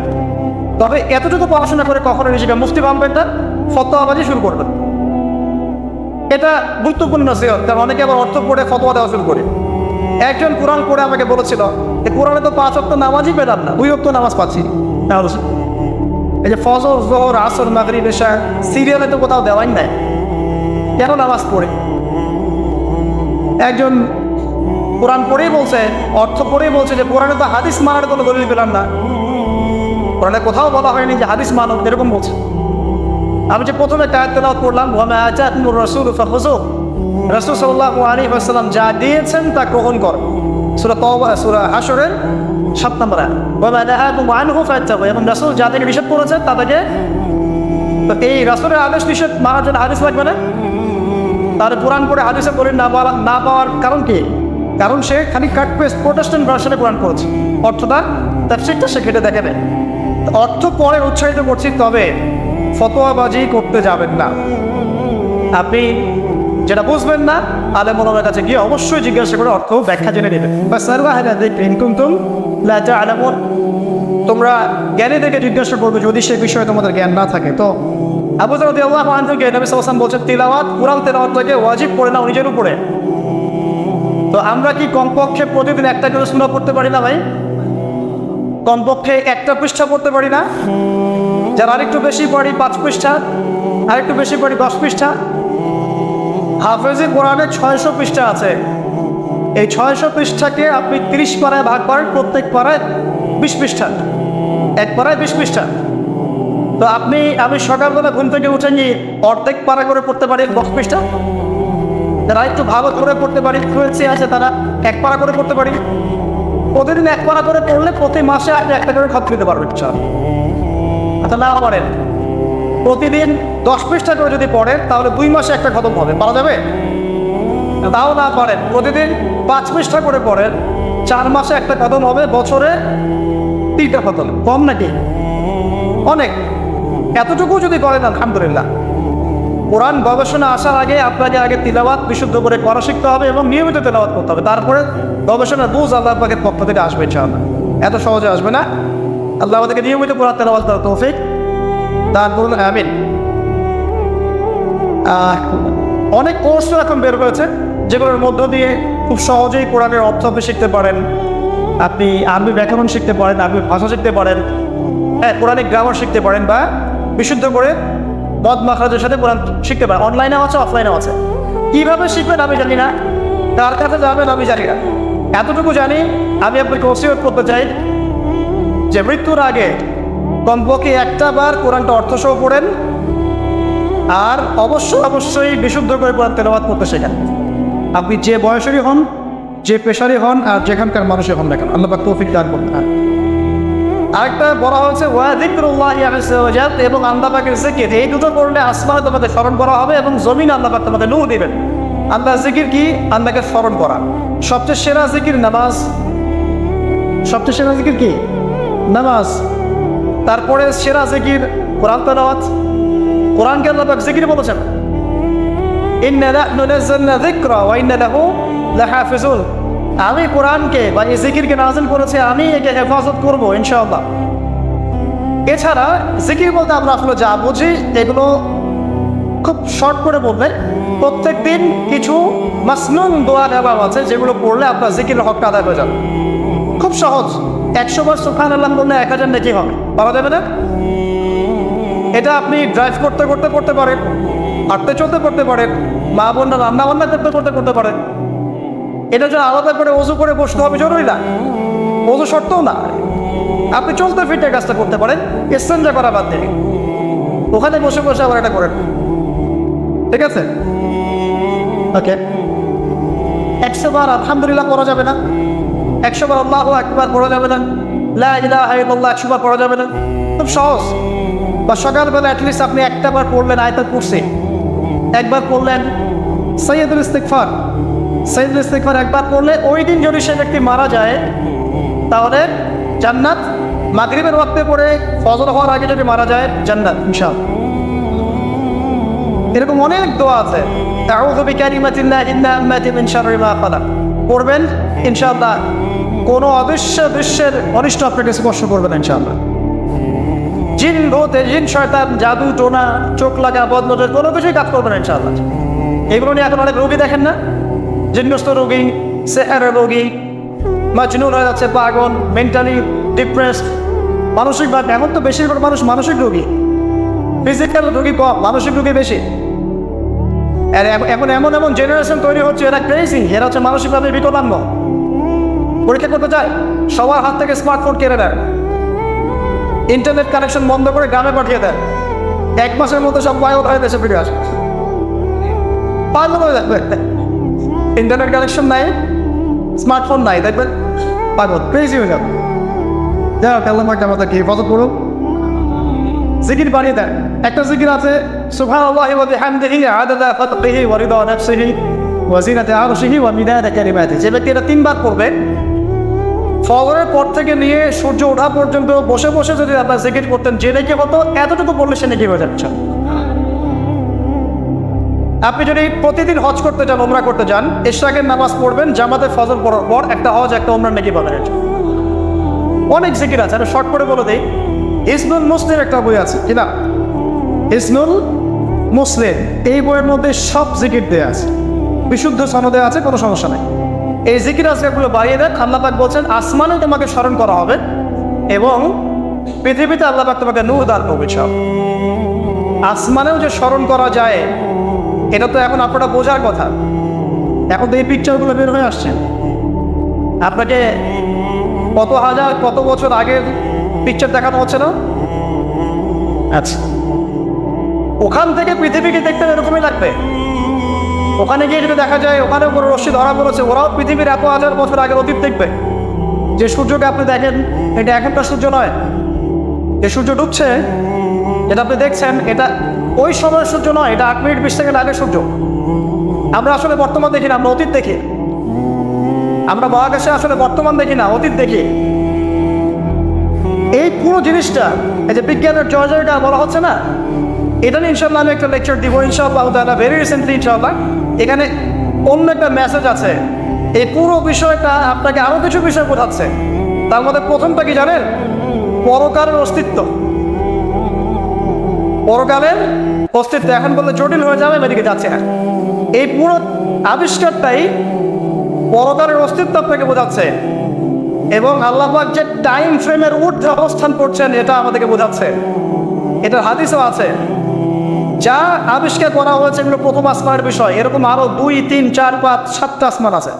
তবে এতটুকু পড়াশোনা করে কখনো নিজেকে মুফতি ভাববেন না, ফতোয়াবাজি শুরু করবেন। এটা গুরুত্বপূর্ণ নসিহত, কারণ অনেকে আবার অর্থ পড়ে ফতোয়া দেওয়া শুরু করে। একজন কোরআন পড়ে আমাকে বলেছিল যে কোরআনে তো 5 ওয়াক্ত নামাজই পেলাম না, 2 ওয়াক্ত নামাজ পাচ্ছি। এই যে ফজর, যোহর, আসর, মাগরিব, এশা সিরিয়ালে তো কোথাও দেওয়াই নাই, কেন নামাজ পড়ে? একজন কোরআন পড়েই বলছে, অর্থ পড়েই বলছে যে কোরআনে তো হাদিস মানার কোনো দলিল পেলাম না, কোরআনে কোথাও বলা হয়নি যে হাদিস মানো, এরকম বলছে। আমি যে প্রথমে আয়াত তেলাওয়াত করলাম, ওয়া মা আতাকুমুর রাসূলু ফাখুযুহু, রাসূল সাল্লাল্লাহু আলাইহি ওয়াসাল্লাম যা দিয়েছেন তা গ্রহণ কর। সূরা তাওবা, সূরা হাশরের 7 নম্বর আয়াত। ওয়া মা নাহাকুম আনহু ফাত্তাকু, এবং রাসূল যাদেরকে নিষেধ করেছেন তাদেরকে, তো এই রাসূলের আদেশ নিষেধ মানার জন্য হাদিস লাগবে না? তার কোরআন পড়ে হাদিসে বলে না পাওয়ার কারণ কি? কারণ সে খালি কাট পেস্ট প্রোটেস্ট্যান্ট ভার্সনে কোরআন পড়েছে, অর্থটা তাফসীরটা সে ঘেটে দেখে নেয়। অর্থ পরে উৎসাহিত করছি, তবে ফতোয়াবাজি করতে যাবেন না। আপনি যেটা বুঝবেন না আলেম ওলামার কাছে গিয়ে অবশ্যই জিজ্ঞাসা করে অর্থ ব্যাখ্যা জেনে নেবেন। তোমরা জ্ঞানী থেকে জিজ্ঞাসা করবে যদি সে বিষয়ে তোমাদের জ্ঞান না থাকে। তো আবু যর রাদিয়াল্লাহু আনহু কে নবী সাল্লাল্লাহু আলাইহি ওয়াসাল্লাম বলছেন তিলাওয়াত, কোরআন তেলাওয়াতটাকে ওয়াজিব করে নাও নিজের উপরে। তো আমরা কি কমপক্ষে প্রতিদিন একটা করে সূরা পড়তে পারি না ভাই? কমপক্ষে একটা পৃষ্ঠা পড়তে পারি না? যারা আরেকটু বেশি পড়ি 5 পৃষ্ঠা, আরেকটু বেশি পড়ি 10 পৃষ্ঠা। হাফেজে কোরআনে 600 পৃষ্ঠা আছে। এই 600 পৃষ্ঠাকে আপনি 30 পারায় ভাগ করেন, প্রত্যেক পারায় 20 পৃষ্ঠা, এক পারায় 20 পৃষ্ঠা। তো আমি সকালবেলা ঘুম থেকে উঠে নিয়ে অর্ধেক পারা করে পড়তে পারি 10 পৃষ্ঠা। যারা একটু ভালো করে পড়তে পারি, ফ্লুয়েন্সি আছে, তারা 1 পারা করে পড়তে পারি। প্রতিদিন 1 পারা করে পড়লে প্রতি মাসে আপনি একটা করে খতম দিতে পারবেন। আচ্ছা, না পারেন, প্রতিদিন 10 পৃষ্ঠা করে যদি পড়েন তাহলে 2 মাসে একটা খতম হবে, পারা যাবে? তাও না পারেন, প্রতিদিন 5 পৃষ্ঠা করে পড়েন, 4 মাসে একটা খতম হবে, বছরে 3টা খতম। কম নাকি? অনেক। এতটুকু যদি করেন আলহামদুলিল্লাহ। কোরআন গবেষণা আসার আগে আপনাকে আগে তিলাওয়াত বিশুদ্ধ করে করা শিখতে হবে এবং নিয়মিত তিলাওয়াত করতে হবে, তারপরে গবেষণার বুঝ আল্লাহ পাকের পক্ষ থেকে আসবে ইনশাআল্লাহ। এত সহজে আসবে না। আল্লাহ আমাদেরকে নিয়মিত কোরআন তেলাওয়াত করার তৌফিক দান করুন, আমিন। অনেক কোর্স এখন বের হয়েছে যেগুলোর মধ্য দিয়ে খুব সহজেই কোরআনের অর্থ আপনি শিখতে পারেন। আপনি আরবি ব্যাকরণ শিখতে পারেন, আরবি ভাষা শিখতে পারেন, হ্যাঁ, কোরআনিক গ্রামার শিখতে পারেন, বা বিশুদ্ধ করে মদ মাখরাজের সাথে কোরআন শিখতে পারেন। অনলাইনেও আছে, অফলাইনেও আছে। কীভাবে শিখবেন আমি জানি না, কার কাছে যাবেন আমি জানি না। এতটুকু জানি, আমি আপনাকে ওসিয়ত করতে চাই যে মৃত্যুর আগে কমপক্ষে একটা বার কোরআনটা অর্থসহ পড়েন, আর অবশ্যই বিশুদ্ধ করে কোরআন তেলাওয়াত করতে শেখেন। আপনি যে বয়সেরই হন, যে পেশারই হন, আর যেখানকার মানুষই হন না কেন, আল্লাহ পাক তৌফিক দান করুন। আরেকটা বলা হয়েছে ওয়া যিকরুল্লাহি আযজা ওয়া জাল, এবং আল্লাহ পাকের জিকির। এই দুটো করলে আসমানে তোমাদের স্মরণ করা হবে এবং জমিনে আল্লাহ পাক তোমাদের নূর দিবেন। আল্লাহ জিকির কি? আল্লাহকে স্মরণ করা। সবচেয়ে সেরা জিকির নামাজ। সবচেয়ে সেরা জিকির কি? নামাজ। তারপরে সেরা জিকির কোরআন তেলাওয়াত। কোরআনকে আল্লাহ পাক জিকির বলেছেন, ইন্না নাহনু নাযালনা যিকরা ওয়া ইন্না লাহু লাহাফিজুন। আমি কোরআনকে বা এই জিকিরকে নাযিল করেছি, আমি একে হেফাজত করবো ইনশাআল্লাহ। এছাড়া জিকির বলতে আমরা আসলে যা বুঝি এগুলো খুব শর্ট করে বললে, প্রত্যেক দিন কিছু মাসনুন দোয়া দেওয়া আছে যেগুলো পড়লে আপনার জিকিরের হকটা আদায় হয়ে যাবে। খুব সহজ। 100 বার সুবহানাল্লাহ বললে 1000 নেকি হবে, পারা যাবে না? এটা আপনি ড্রাইভ করতে করতে পড়তে পারেন, হাঁটতে চলতে পড়তে পারেন, মা বোনরা রান্না বান্না করতে করতে করতে পারেন। এটা যে আলাদা করে ওযু করে বসতে হবে জরুরি না, ওযু শর্তও না। আপনি চলতে ফিরতে কাজটা করতে পারেন, ইস্তেঞ্জা করা বাদ দিয়ে ওখানে বসে বসে আবার এটা করেন, ঠিক আছে? ওকে, 100 বার আলহামদুলিল্লাহ পড়া যাবে না, 100 বার আল্লাহু আকবার পড়া যাবে না, লা ইলাহা ইল্লাল্লাহ 100 বার পড়া যাবে না। খুব সহজ। বা সকালবেলা অ্যাটলিস্ট আপনি একটা বার পড়লেন আয়াতুল কুরসি, একবার পড়লেন সাইয়্যিদুল ইস্তিগফার, সাইয়্যিদুল ইস্তিগফার একবার পড়লে ওই দিন যদি সে ব্যক্তি মারা যায় তাহলে জান্নাত। মাগরিবের ওয়াক্তে পড়ে ফজর হওয়ার আগে যদি মারা যায় জান্নাত ইনশাআল্লাহ। এরকম অনেক দোয়া আছে, আউযু বিকালিমাতিল্লাহি তাম্মাতি মিন শাররি মা খালাক পড়বেন ইনশাআল্লাহ। কোনো বিশ্বের অনিষ্ট আপনাকে স্পর্শ করবে না ইনশাআল্লাহ। জিন ভূত, জিন শয়তান, জাদু টোনা, চোখ লাগা, বদনজর কোনো কিছুই কাজ করবে না ইনশাআল্লাহ। এগুলো নিয়ে এখন অনেক রোগী দেখেন না, জিনগ্রস্ত রোগী, সেহেরের রোগী, মাজনুন হয়ে যাচ্ছে, পাগল, মেন্টালি ডিপ্রেসড, মানসিকভাবে। এখন তো বেশিরভাগ মানুষ মানসিক রোগী, ফিজিক্যাল রোগী কম, মানসিক রোগী বেশি। আর এখন এমন এমন জেনারেশন তৈরি হচ্ছে, এরা ক্রেজি, এরা হচ্ছে মানসিকভাবে বিকলাঙ্গ। পরীক্ষা করতে চায়, সবার হাত থেকে স্মার্টফোন কেড়ে নেয়, ইন্টারনেট কানেকশন বন্ধ করে গ্রামে পাঠিয়ে দেয়। 1 মাসের মধ্যে সব পাগল হয়ে দেশে ফিরে আসে, পাগল হয়ে যাবে। ইন্টারনেট কানেকশন নাই, স্মার্টফোন নাই, দেখবেন পাগল, ক্রেজি হয়ে যাবে। যাই হোক, আল্লাহ পাক আমাদেরকে হেফাজত করুন। জিকির বানিয়ে দেন। একটা জিকির আছে, সুবহানাল্লাহি ওয়া বিহামদিহি আদাদা খালকিহি ওয়া রিদা নাফসিহি ওয়া জিনাতা আরশিহি ওয়া মিদাদা কালিমাতিহি। যে ব্যক্তি এটা 3 বার পড়বে, ফজরের পর থেকে নিয়ে সূর্য ওঠা পর্যন্ত বসে বসে যদি আপনার জিকির করতেন, যে নাকি হতো এতটুকু পড়লে সে নাকি হয়ে যাচ্ছে। আপনি যদি প্রতিদিন হজ করতে যান, উমরা করতে যান, ইশরাকের নামাজ পড়বেন, জামাতে ফজর পড়ার পর একটা হজ একটা উমরার নাকি পাবেন। অনেক জিকির আছে, আমি শর্ট করে বলে দিই। হিসনুল মুসলিম একটা বই আছে, কি না? হিসনুল মুসলিম, এই বইয়ের মধ্যে সব জিকির দেওয়া আছে, বিশুদ্ধ সনদে আছে, কোনো সমস্যা নেই। এই জিকির আজকালগুলো বাড়িয়ে দেন। আল্লাহ পাক বলছেন আসমানে তোমাকে স্মরণ করা হবে এবং পৃথিবীতে আল্লাহ পাক তোমাকে নূর দান করবে। সব আসমানেও যে স্মরণ করা যায়, এটা তো এখন আপনারা বোঝার কথা। এখন তো এই পিকচারগুলো বের হয়ে আসছে, আপনাকে কত হাজার কত বছর আগের পিকচার দেখানো হচ্ছে না? আচ্ছা, ওখান থেকে পৃথিবীকে দেখতে এরকমই লাগবে। ওখানে গিয়ে যদি দেখা যায় ওখানে কোনো রশ্মি ধরা পড়েছে, ওরাও পৃথিবীর এত হাজার বছর আগের অতীত দেখবে। যে সূর্যকে আপনি দেখেন, এটা এখনকার সূর্য নয়। যে সূর্য ডুবছে, যেটা আপনি দেখছেন, এটা ওই সময়ের সূর্য নয়, এটা 8 মিনিট 20 সেকেন্ড আগের সূর্য। আমরা আসলে বর্তমান দেখি না, আমরা অতীত দেখি। আমরা মহাকাশে আসলে বর্তমান দেখি না, অতীত দেখি। এই পুরো জিনিসটা, এই যে বিজ্ঞানের জয়টা বলা হচ্ছে না, এটা নিয়ে ইনশাআল্লাহ আমি একটা লেকচার দিব ইনশাআল্লাহ তাআলা, ভেরি রিসেন্টলি ইনশাআল্লাহ। এখানে অন্য একটা মেসেজ আছে। এই পুরো বিষয়টা আপনাকে আরো কিছু বিষয় বোঝাচ্ছে। তার মধ্যে প্রথমটা কি জানেন? পরকালের অস্তিত্ব। পরকালের অস্তিত্ব এখন বললে জটিল হয়ে যাবে, এদিকে যাচ্ছে না। এই পুরো আবিষ্কারটাই পরকালের অস্তিত্ব আপনাকে বোঝাচ্ছে এবং আল্লাহ পাক যে টাইম ফ্রেমের ঊর্ধ্বে অবস্থান করছেন এটা আমাদেরকে বোঝাচ্ছে। এটার হাদিসও আছে। যা আবিষ্কার করা হয়েছে এগুলো প্রথম আসমানের বিষয়। এরকম আরো 2, 3, 4, 5, 7টা আসমান আছে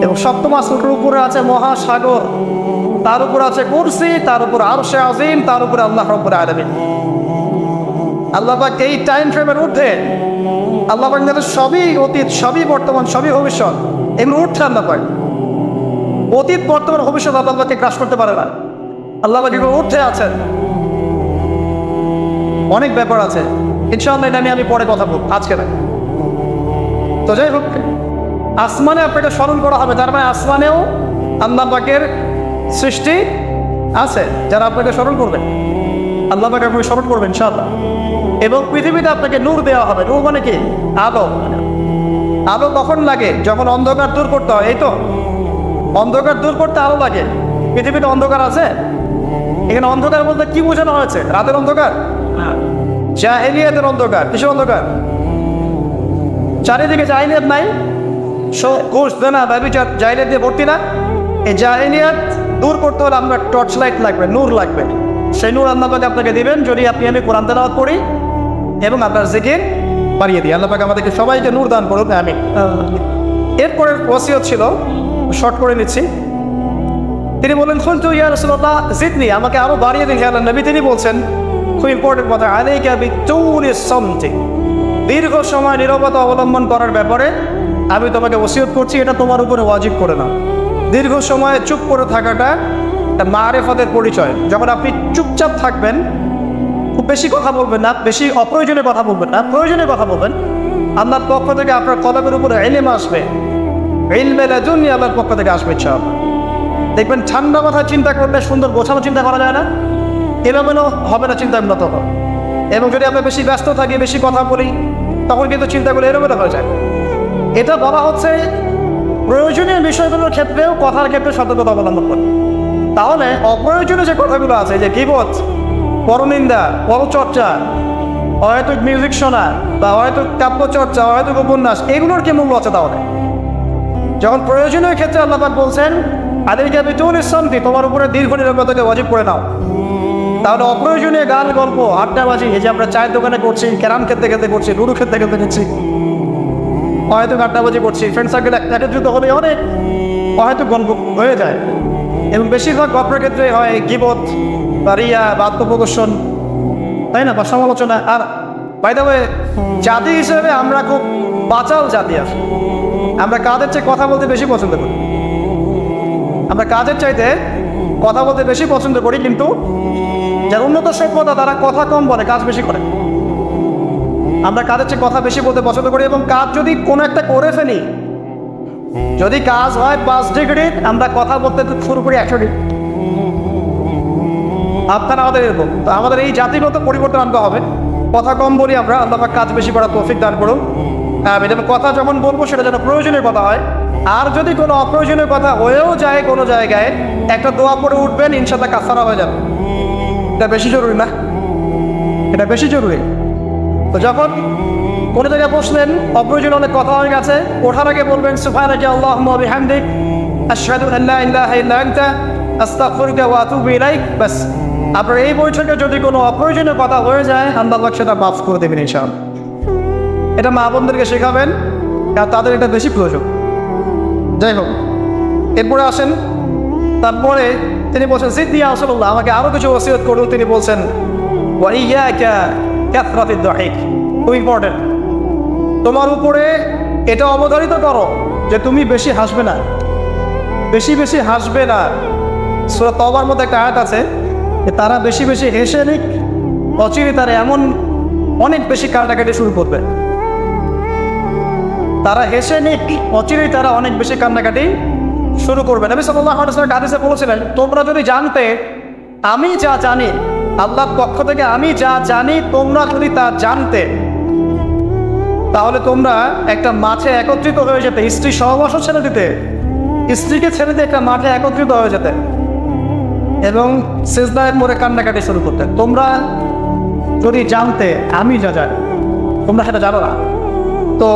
এবং 7ম আসমানের উপরে আছে মহাসাগর, তার উপর আছে কুরসি, তার উপর আরশে আজিম, তার উপরে আল্লাহ রাব্বুল আলামিন। আল্লাহ পাক এই টাইম ফ্রেমের ঊর্ধ্বে, আল্লাহ পাক সবই অতীত, সবই বর্তমান, সবই ভবিষ্যৎ, এগুলো ঊর্ধ্বে আল্লাহ পাক। অতীত, বর্তমান, ভবিষ্যৎ আল্লাহ পাককে গ্রাস করতে পারে না। আল্লাহ পাক এগুলো ঊর্ধ্বে আছেন। অনেক ব্যাপার আছে, ইনশাআল্লাহ এটা নিয়ে আমি পরে কথা বলবো, আজকে না। তো যাই হোক, আসমানে আপনাকে স্মরণ করা হবে, তার মানে আসমানেও আল্লাহ পাকের সৃষ্টি আছে যারা আপনাকে স্মরণ করবেন। আল্লাহ পাক আপনাকে স্মরণ করবেন ইনশাআল্লাহ। এবং পৃথিবীতে আপনাকে নূর দেওয়া হবে। নূর মানে কি? আলো। আলো কখন লাগে? যখন অন্ধকার দূর করতে হয়। এই তো অন্ধকার দূর করতে আলো লাগে। পৃথিবীতে অন্ধকার আছে? এখানে অন্ধকার বলতে কি বোঝানো হয়েছে? রাতের অন্ধকার? জাহেলিয়াতের অন্ধকার। কিসের অন্ধকার? চারিদিকে জাহেলিয়াত নাই, ঘুষ দেনা ব্যভিচার জাহেলিয়াত দিয়ে ভর্তি না? এই জাহেলিয়াত দূর করতে হলে আমরা টর্চ লাইট লাগবে, নূর লাগবে। সেই নূর আল্লাহ পাক আপনাকে দিবেন যদি আমি কোরআন তেলাওয়াত করি এবং আপনার জিকির বাড়িয়ে দিই। আল্লাহ পাক আমাদেরকে সবাইকে নূর দান করুন, আমিন। এরপরের ওসিয়ত ছিল, শর্ট করে নিচ্ছি। তিনি বলেন, কুলতু ইয়া রাসূলুল্লাহ জিদনি, আমাকে আরো বাড়িয়ে দিন হে আল্লাহর নবী। তিনি বলছেন খুব ইম্পর্টেন্ট কথা, আলাইকা বিতুলিস সামতি, দীর্ঘ সময় নীরবতা অবলম্বন করার ব্যাপারে আমি তোমাকে ওসিয়ত করছি, এটা তোমার উপরে ওয়াজিব করে না। দীর্ঘ সময় চুপ করে থাকাটা মারেফতের পরিচয়। যখন আপনি চুপচাপ থাকবেন, খুব বেশি কথা বলবেন না, বেশি অপ্রয়োজনীয় কথা বলবেন না, প্রয়োজনীয় কথা বলবেন, আল্লাহর পক্ষ থেকে আপনার কলমের উপরে ইলম আসবে, ইলমে লাদুন্নি আল্লাহর পক্ষ থেকে আসবে ইনশাআল্লাহ। দেখবেন ঠান্ডা মাথায় চিন্তা করলে সুন্দর গোছানো চিন্তা করা যায় না, এলোমেলো হবে না চিন্তা উন্নত হবে। এবং যদি আমরা বেশি ব্যস্ত থাকি, বেশি কথা বলি, তখন কিন্তু চিন্তাগুলো এলোমেলো হয়ে যায়। এটা বলা হচ্ছে প্রয়োজনীয় বিষয়গুলোর ক্ষেত্রেও কথার ক্ষেত্রে সতর্কতা অবলম্বন করে। তাহলে অপ্রয়োজনীয় যে কথাগুলো আছে, যে গীবত, পরনিন্দা, পরচর্চা, অহেতুক মিউজিক শোনা বা অহেতুক কাব্যচর্চা, অহেতুক উপন্যাস, এগুলোর কি মূল্য আছে? তাহলে যখন প্রয়োজনীয় ক্ষেত্রে আল্লাহ পাক বলছেন আলাইকা বিতুলিস সামতি, তোমার উপরে দীর্ঘ নীরবতাকে ওয়াজিব করে নাও, তাহলে অপ্রয়োজনীয় গান, গল্প, আড্ডাবাজি, এই যে আমরা চায়ের দোকানে করছি, ক্যারাম খেলতে খেলতে করছি, লুডু খেলতে খেলতে করছি, অহেতুক আড্ডাবাজি করছি, ফ্রেন্ড সার্কেল একত্রিত হলে অনেক অহেতুক গল্প হয়ে যায়। এবং বেশিরভাগ গল্পের ক্ষেত্রে হয় গীবত বা রিয়া বা আত্মপ্রদর্শন, তাই না, বা সমালোচনা। আর বাই দ্য ওয়ে, জাতি হিসেবে আমরা খুব বাচাল জাতি আছি। আমরা কাজের চেয়ে কথা বলতে বেশি পছন্দ করি, আমরা কাজের চাইতে কথা বলতে বেশি পছন্দ করি, কিন্তু যারা উন্নত সভ্যতা তারা কথা কম বলে, কাজ বেশি করে। আমরা কাজের চেয়ে কথা বেশি বলতে পছন্দ করি, এবং কাজ যদি কোনো একটা করে ফেলি, যদি কাজ হয় 5 ডিগ্রির, আমরা কথা বলতে শুরু করি 100 ডিগ্রি। আপনারা আমাদের এরকম, তো আমাদের এই জাতিগত পরিবর্তন আনতে হবে। কথা কম বলি আমরা, আল্লাহ পাক কাজ বেশি করার তৌফিক দান করুন। এবং কথা যখন বলবো সেটা যেন প্রয়োজনীয় কথা হয়। আর যদি কোনো অপ্রয়োজনীয় কথা হয়েও যায় কোনো জায়গায়, একটা দোয়া পড়ে উঠবেন, ইনশাআল্লাহ কাফারা হয়ে যাবে। এটা বেশি জরুরি না? এটা বেশি জরুরি। তো যখন কোনো জায়গায় বসলেন, অপ্রয়োজনীয় অনেক কথা হয়ে গেছে, ওঠার আগে বলবেন সুবহানাকা আল্লাহুম্মা ওয়া বিহামদিক, আশহাদু আন লা ইলাহা ইল্লা আনতা, আস্তাগফিরুকা ওয়া আতুবু ইলাইক। বাস, আপনার এই বৈঠকে যদি কোনো অপ্রয়োজনীয় কথা হয়ে যায়, আল্লাহ পাক সেটা মাফ করে দেবেন ইনশাআল্লাহ। এটা মা বোনদেরকে শেখাবেন, কারণ তাদের এটা বেশি প্রয়োজন। যাই হোক, এরপরে আসেন, তারপরে তিনি বলছেন জিদনি ইয়া রাসূলুল্লাহ, আমাকে আরও কিছু ওসিয়ত করুন। তিনি বলছেন ওয়া ইয়াকা কাসরাতিদ দাহিক, খুব ইম্পর্টেন্ট, তোমার উপরে এটা অবধারিত করো যে তুমি বেশি হাসবে না, বেশি বেশি হাসবে না। সূরা তওবার মধ্যে একটা আয়াত আছে যে তারা বেশি বেশি হেসে নিক, অচিরে তারা এমন অনেক বেশি কান্নাকাটি শুরু করবে। তারা হেসে নিক, অচিরেই তারা অনেক বেশি কান্নাকাটি শুরু করবে। নবী সাল্লাল্লাহু আলাইহি ওয়াসাল্লাম হাদিসে বলেছিলেন, তোমরা যদি জানতে আমি যা জানি, আল্লাহর পক্ষ থেকে আমি যা জানি, তোমরা যদি তা জানতে, তাহলে তোমরা একটা মাঠে একত্রিত হয়ে যেতে, স্ত্রী সহবাসও ছেড়ে দিতে, স্ত্রীকে ছেড়ে দিয়ে একটা মাঠে একত্রিত হয়ে যেতে এবং সিজদায় পড়ে কান্নাকাটি শুরু করতে। তোমরা যদি জানতে আমি যা জানি, তোমরা সেটা জানো না। তো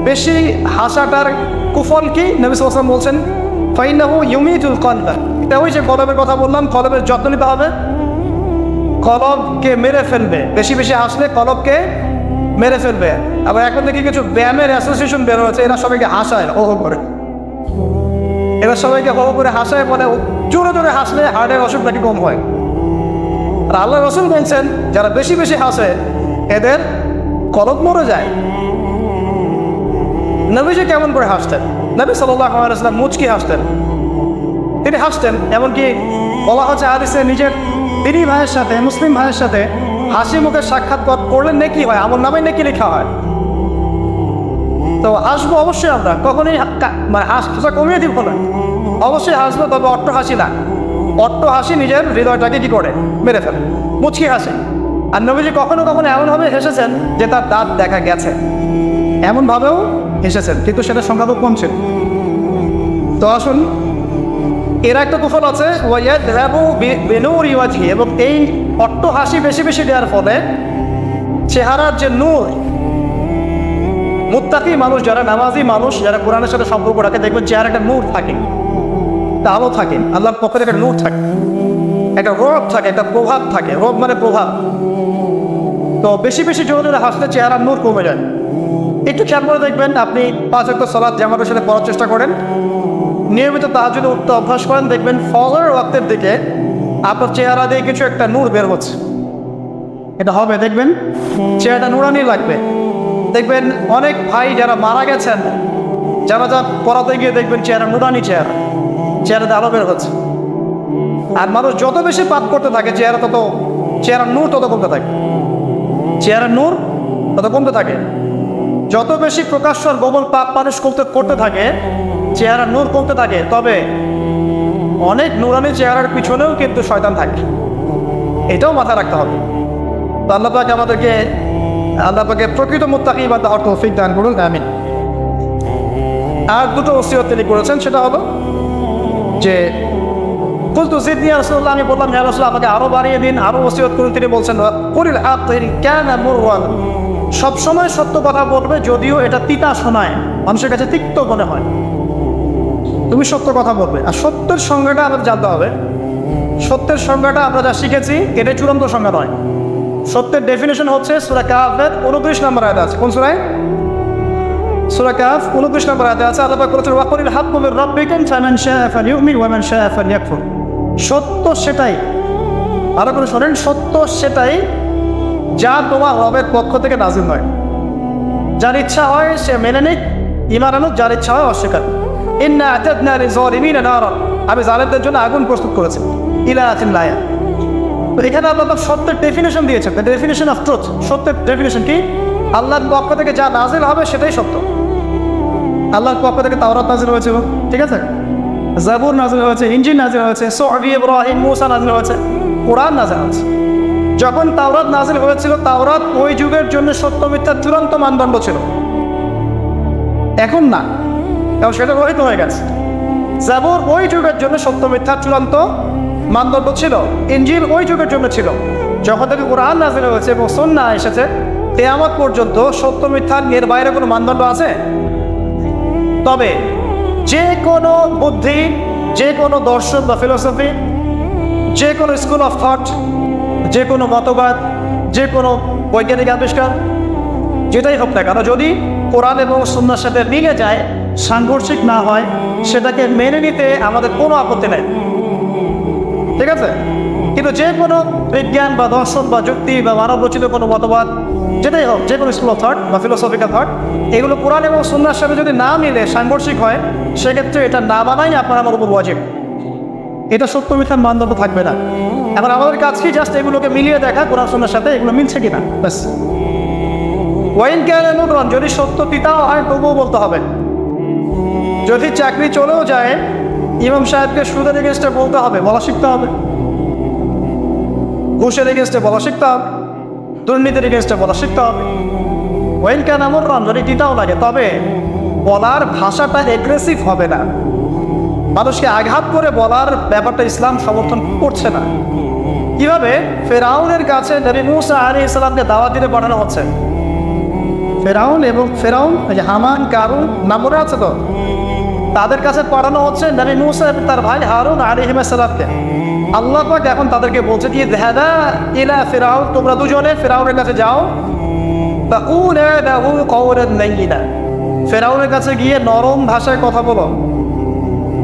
বেশি হাসাটার কুফল কি? নবী সাল্লাল্লাহু আলাইহি ওয়াসাল্লাম বলছেন ফাইন্নাহু ইউমিতুল কলব। এটা ওই যে কলবের কথা বললাম, কলবের যত্ন নিতে হবে, কলবকে মেরে ফেলবে। বেশি বেশি হাসলে কলবকে মেরে ফেলবে। আবার এখন থেকে কিছু ব্যায়ামের অ্যাসোসিয়েশন বের হয়েছে, এরা সবাইকে হাসায় হো হো করে, এরা সবাইকে হো হো করে হাসায়, বলে জোরে জোরে হাসলে হার্টের অসুখ নাকি কম হয়। আর আল্লাহ রাসূল বলছেন যারা বেশি বেশি হাসে এদের কলব মরে যায়। নবীজি কেমন করে হাসতেন? নবী সাল্লাল্লাহু আলাইহি ওয়াসাল্লাম মুচকি হাসতেন। তিনি হাসতেন, এমনকি বলা হচ্ছে হাদিসে নিজের দিনী ভাইয়ের সাথে, মুসলিম ভাইয়ের সাথে হাসি মুখে সাক্ষাৎ করলে নেকি হয়, আমল নামে নেকি লেখা হয়। তো হাসবো অবশ্যই, আমরা কখনোই মানে হাসা কমিয়ে দিব না, অবশ্যই হাসবো, তবে অট্ট হাসি না। অট্ট হাসি নিজের হৃদয়টাকে কি করে মেরে ফেলে, মুচকি হাসে। আর নবীজি কখনো কখনো এমনভাবে হেসেছেন যে তার দাঁত দেখা গেছে, এমনভাবেও হেসেছেন, কিন্তু সেটা সংখ্যা খুব কম ছিল। তো আসুন, এর একটা কুফল আছে, এবং এই অট্ট হাসি বেশি বেশি দেওয়ার ফলে চেহারার যে নূর, মুত্তাকি মানুষ যারা, নামাজি মানুষ যারা কোরআনের সাথে সম্পর্ক রাখে, দেখবেন চেহারা একটা নূর থাকে, একটা আলো থাকে, আল্লাহর পক্ষ থেকে একটা নূর থাকে। একটা রব থাকে, একটা প্রভাব থাকে। রব মানে প্রভাব। তো বেশি বেশি জোরে হাসলে চেহারার নূর কমে যায়। একটু খেয়াল করে দেখবেন, আপনি 5 ওয়াক্ত সালাত জামাতের সাথে পড়ার চেষ্টা করেন, নিয়মিত তাহাজ্জুদে উঠতে অভ্যাস করেন, দেখবেন ফজরের ওয়াক্তের দিকে আপনার চেহারা দিয়ে কিছু একটা নূর বের হচ্ছে। এটা হবে, দেখবেন চেহারাটা নুরানি লাগবে। দেখবেন অনেক ভাই যারা মারা গেছেন, যারা পড়াতে গিয়ে দেখবেন চেহারা নুরানি, চেহারাতে আলো বের হচ্ছে। আর মানুষ যত বেশি পাপ করতে থাকে চেহারার নূর তত কমতে থাকে। চেহারার নূর তত কমতে থাকে। যত বেশি প্রকাশ্য আর গোপন পাপ মানুষ করতে থাকে, চেহারার নূর কমতে থাকে। তবে অনেক নুরানি চেহারার পিছনেও কিন্তু শয়তান থাকে, এটাও মাথায় রাখতে হবে। তো আল্লাহ পাকে প্রকৃত মুত্তাকি বান্দা হওয়ার তৌফিক দান করুন, আমিন। আর দুটো ওসিয়ত তিনি করেছেন, সেটা হলো যে কুলতু জিদনি ইয়া রাসূলুল্লাহ, আমি বললাম ইয়া রাসূলুল্লাহ আমাকে আরো বাড়িয়ে দিন, আরো ওসিয়ত করুন। তিনি বলছেন কুলিল হাক কানা মুরওয়ান, সবসময় সত্য কথা বলবে যদিও এটা তিতা শোনায়, মানুষের কাছে তিক্ত মনে হয়। তুমি সত্য কথা বলবে। আর সত্যের সংজ্ঞাটা আমাদের জানতে হবে। সত্যের সংজ্ঞাটা আমরা যা শিখেছি এটাই চূড়ান্ত সংজ্ঞা নয়। সত্যের ডেফিনেশন হচ্ছে সূরা কাহফের 29 নম্বর আয়াতে আছে। কোন সূরায়? সূরা কাহফ 29 নম্বর আয়াতে আছে। আল্লাহ পাক বলেছেন ওয়াকুলিল হাক্কু মির রাব্বিকুম ফামান শাআ ফালিউমিন ওয়া মান শাআ ফালিয়াকফুর। সত্য সেটাই, আরো করে শোনেন, সত্য সেটাই যা তোমার রবের পক্ষ থেকে নাযিল হয়। যার ইচ্ছা হয় সে মেনে নিক, ঈমান আনুক, যার ইচ্ছা হয় অস্বীকার। ইন্না আতাদনা লিযালিমিনা নারা, আমি জালেমদের জন্য আগুন প্রস্তুত করেছি। ইলা আতিন লায়া। তো এখানে আল্লাহ সত্যের ডেফিনেশন দিয়েছেন, দ্য ডেফিনেশন অফ ট্রুথ। সত্যের ডেফিনেশন কি? আল্লাহর পক্ষ থেকে যা নাজিল হবে সেটাই সত্য। আল্লাহর পক্ষ থেকে তাওরাত নাজিল হয়েছে, ঠিক আছে, জাবুর নাজিল হয়েছে, ইনজিল নাজিল হয়েছে, সুহফ ইব্রাহিম মুসা নাজিল হয়েছে, কোরআন নাজিল হয়েছে। যখন তাওরাত নাজিল হয়েছিল, তাওরাত ওই যুগের জন্য সত্য মিথ্যার চূড়ান্ত মানদণ্ড ছিল। এখন না, কারণ সেটা রহিত হয়ে গেছে। জাবুর ওই যুগের জন্য সত্য মিথ্যার চূড়ান্ত মানদণ্ড ছিল। ইনজিল ওই যুগের জন্য ছিল। যখন থেকে কোরআন নাজিল হয়েছে এবং সুন্নাহ এসেছে, কিয়ামত পর্যন্ত সত্য মিথ্যার এর বাইরে কোনো মানদণ্ড আছে? তবে যে কোনো বুদ্ধি, যে কোনো দর্শন বা ফিলোসফি, যে কোনো স্কুল অফ থট, যে কোনো মতবাদ, যে কোনো বৈজ্ঞানিক আবিষ্কার, যেটাই হোক না কেন, যদি কোরআন এবং সুন্নাহর সাথে মিলে যায়, সাংঘর্ষিক না হয়, সেটাকে মেনে নিতে আমাদের কোনো আপত্তি নেই, ঠিক আছে। কিন্তু যে কোনো বিজ্ঞান বা দর্শন বা যুক্তি বা মানব রচিত কোনো মতবাদ, যেটাই হোক, যে কোনো স্কুল অফ থট বা ফিলোসফিক্যাল থট, এগুলো কোরআন এবং সুন্নাহর সাথে যদি না মিলে, সাংঘর্ষিক হয়, সেক্ষেত্রে এটা না বানাই আপনার আমার উপর ওয়াজিব। এটা সত্য মিথ্যার মানদণ্ড থাকবে না। এখন আমাদের কাজ কি? জাস্ট এগুলোকে মিলিয়ে দেখা কোরআন সুন্নাহর সাথে এগুলো মিলছে কিনা, ব্যাস। ওয়াইন কানা মুররান, যদি সত্য তিতাও হয় তবুও বলতে হবে। যদি চাকরি চলেও যায়, ইমাম সাহেবকে সুদের এগেনস্টে বলতে হবে, বলা শিখতে হবে। ঘুষের এগেনস্টে বলা শিখতে হবে, দুর্নীতির এগেনস্টে বলা শিখতে হবে। ওয়াইন কানা মুররান, যদি তিতাও লাগে, তবে বলার ভাষাটা এগ্রেসিভ হবে না। মানুষকে আঘাত করে বলার ব্যাপারটা ইসলাম সমর্থন করছে না। কিভাবে? ফেরাউনের কাছে নবী মুসা আলাইহিস সালামকে দাওয়াত দিতে পাঠানো হচ্ছে। ফেরাউন যে হামান, কারুন নাম মনে আছে তো, তাদের কাছে পাঠানো হচ্ছে নবী মুসা এবং তার ভাই হারুন আলাইহিস সালামকে। আল্লাহ পাক এখন তাদেরকে বলছে কি, যাহাবা ইলা ফিরাউন, তোমরা দুজনে ফেরাউনের কাছে যাও, ফাকুলা লাহু কাওলান লাইয়িনা, ফেরাউনের কাছে গিয়ে নরম ভাষায় কথা বলো।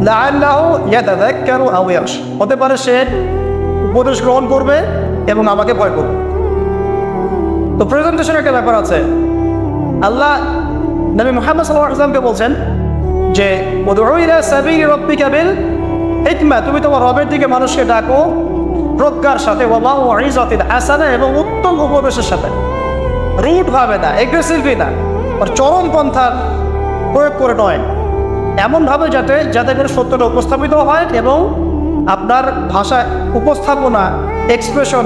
লাআল্লাহু ইয়াতাযাক্কারু আও ইয়াখশা, হতে পারে সে উপদেশ গ্রহণ করবে এবং আমাকে ভয় করবে। তো প্রেজেন্টেশনের একটা ব্যাপার আছে। আল্লাহ নবী মুহাম্মদ সাল্লাল্লাহু আলাইহি ওয়াসাল্লামকে বলছেন যে উদউ ইলা সাবিলি রাব্বিকা বিল হিকমা, তুমি তোমার রবের দিকে মানুষকে ডাকো প্রজ্ঞার সাথে, ওয়া মাউইযাতিল হাসানা, এবং উত্তম উপদেশের সাথে। রুড ভাবে না, এগ্রেসিভলি না, আর চরম পন্থার প্রয়োগ করে নয়, এমনভাবে যাতে করে সত্যটা উপস্থাপিত হয় এবং আপনার ভাষা উপস্থাপনা, এক্সপ্রেশন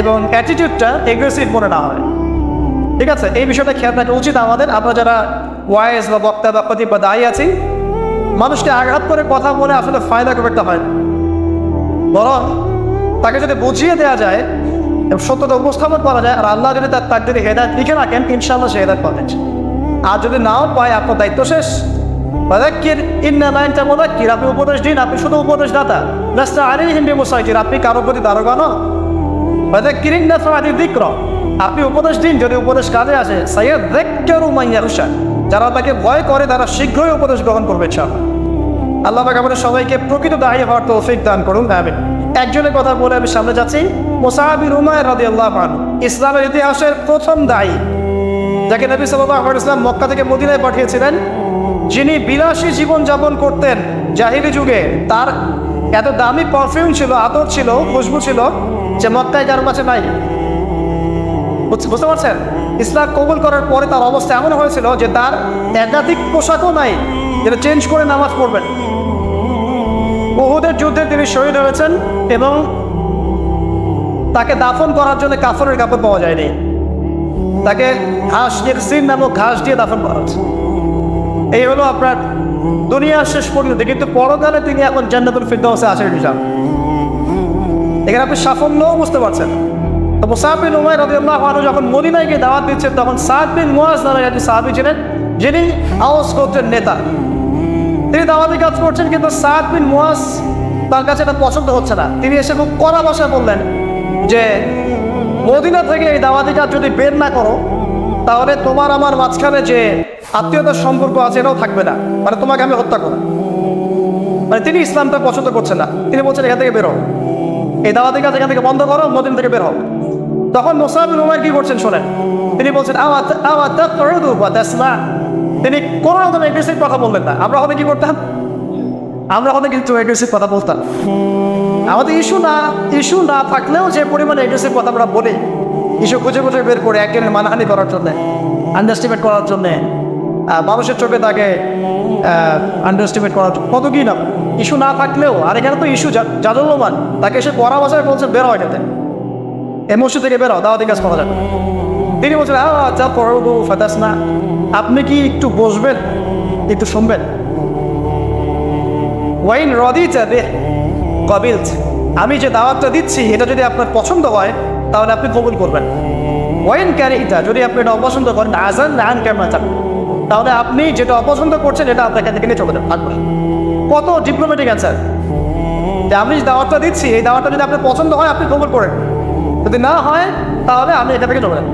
এবং অ্যাটিটিউডটা এগ্রেসিভ মনে না হয়, ঠিক আছে। এই বিষয়টা খেয়াল রাখা উচিত আমাদের। আমরা যারা ওয়াইজ বা বক্তা বা খতিব বা দায়ী আছি, মানুষকে আঘাত করে কথা বলে আসলে ফায়দা খুব একটা হয়, বরং তাকে যদি বুঝিয়ে দেওয়া যায় এবং সত্যটা উপস্থাপন করা যায়, আর আল্লাহ যদি তার তাকদীরে হেদায়েত লিখে রাখেন, ইনশাআল্লাহ সে হেদায়েত পাবেন। আর যদি নাও পায়, আপনার দায়িত্ব শেষ, ফাযাক্কির ইন্নামা আনতা মুযাক্কির, আপনি উপদেশ দিন, আপনি শুধু উপদেশদাতা। লাস্তা আলাইহিম বিমুসাইতির, আপনি কারোর প্রতি দারোগা নন। ফাযাক্কির ইন নাফআতি যিকরা, আপনি উপদেশ দিন যদি উপদেশ কাজে আসে। সায়াযাক্কারু মান ইয়াখশা, যারা তাকে ভয় করে তারা শীঘ্রই উপদেশ গ্রহণ করবে ইনশাআল্লাহ। আল্লাহ পাক আমাদের সবাইকে প্রকৃত দায়ী হওয়ার তৌফিক দান করুন, আমিন। একজনের কথা বলে আমি সামনে যাচ্ছি, মুসআব বিন উমাইর রাদিয়াল্লাহু আনহু, ইসলামের ইতিহাসের প্রথম দায়ী, যাকে নবী সাল্লাল্লাহু আলাইহি ওয়াসাল্লাম মক্কা থেকে মদিনায় পাঠিয়েছিলেন, যিনি বিলাসী জীবনযাপন করতেন জাহিলি যুগে। তার এত দামি পারফিউম ছিল, আতর ছিল, খুশবু ছিল যে মক্কায় কারো কাছে নাই। বুঝতে পারছেন? ইসলাম কবুল করার পরে তার অবস্থা এমন হয়েছিল যে তার একাধিক পোশাকও নাই যেটা চেঞ্জ করে নামাজ পড়বেন। উহুদের যুদ্ধে তিনি শহীদ হয়েছেন এবং তাকে দাফন করার জন্য কাফনের কাপড় পাওয়া যায়নি। তাকে ঘাস সিন নামক ঘাস দিয়ে দাফন করা হচ্ছে। এই হলো আপনার দুনিয়ার শেষ পর্যন্ত, কিন্তু পরকালে তিনি এখন জান্নাতুল ফিরদাউসে আছেন ইনশাআল্লাহ। এখানে আপনি সাফল্যও বুঝতে পারছেন। তো মুসআব বিন উমাইর রাদিয়াল্লাহু আনহু যখন মদিনায় গিয়ে দাওয়াত দিচ্ছেন, তখন সাদ বিন মুআজ নামে একজন সাহাবী ছিলেন, যিনি আওস গোত্রের নেতা। তিনি দাওয়াতি কাজ করছেন, কিন্তু সাদ বিন মুআজ তার কাছে এটা পছন্দ হচ্ছে না। তিনি এসে খুব কড়া ভাষায় বললেন যে মদিনা থেকে এই দাওয়াতি কাজ যদি বের না করো, তাহলে তোমার আমার মাঝখানে যে আত্মীয়তার সম্পর্ক আছে এটাও থাকবে না, মানে তোমাকে আমি হত্যা করো। মানে তিনি ইসলামটা পছন্দ করছেন না। তিনি বলছেন এখান থেকে বেরো, এই দাওয়াতি কাজ এখান থেকে বন্ধ করো, মদিনা থেকে বের হও। তখন মুসআব বিন উমাইর কি করছেন শোনেন, তিনি বলছেন তিনি কোনো রকম এগ্রেসিভ কথা বললেন না। আমরা হয়তো কি করতাম, আমরা হয়তো কিন্তু এগ্রেসিভ কথা বলতাম। আমাদের ইস্যু না থাকলেও যে পরিমাণে এগ্রেসিভ কথা আমরা বলি, ইস্যু খুঁজে খুঁজে বের করে একজনের মানহানি করার জন্য, আন্ডারস্টিমেট করার জন্যে, মানুষের চোখে তাকে আন্ডারস্টিমেট করার জন্য, কত কি না ইস্যু না থাকলেও। আর এখানে তো ইস্যু জাজল্যমান, তাকে এসে পড়া ভাষায় বলছেন বের হয় এটাতে, এই মসজিদ থেকে বের হয়, দাওয়াতি কাজ করা যাবে। তিনি বলছেন আচ্ছা পড়বো ফাতাস না, আপনি কি একটু বসবেন, একটু শুনবেন। ওয়াইন রাদিতা বিহি ক্বাবিলত, আমি যে দাওয়াতটা দিচ্ছি এটা যদি আপনার পছন্দ হয় তাহলে আপনি কবুল করবেন। ওয়াইন কারিহতা, যদি আপনি এটা অপছন্দ করেন, আযান আন কামা তাক, তাহলে আপনি যেটা অপছন্দ করছেন এটা আপনাকে থেকে নিয়ে চলে যান, থাকবেন। কত ডিপ্লোম্যাটিক অ্যান্সার, যে আমি যে দাওয়াতটা দিচ্ছি এই দাওয়াতটা যদি আপনার পছন্দ হয় আপনি কবুল করেন, যদি না হয় তাহলে আমি এটা থেকে চলে যান।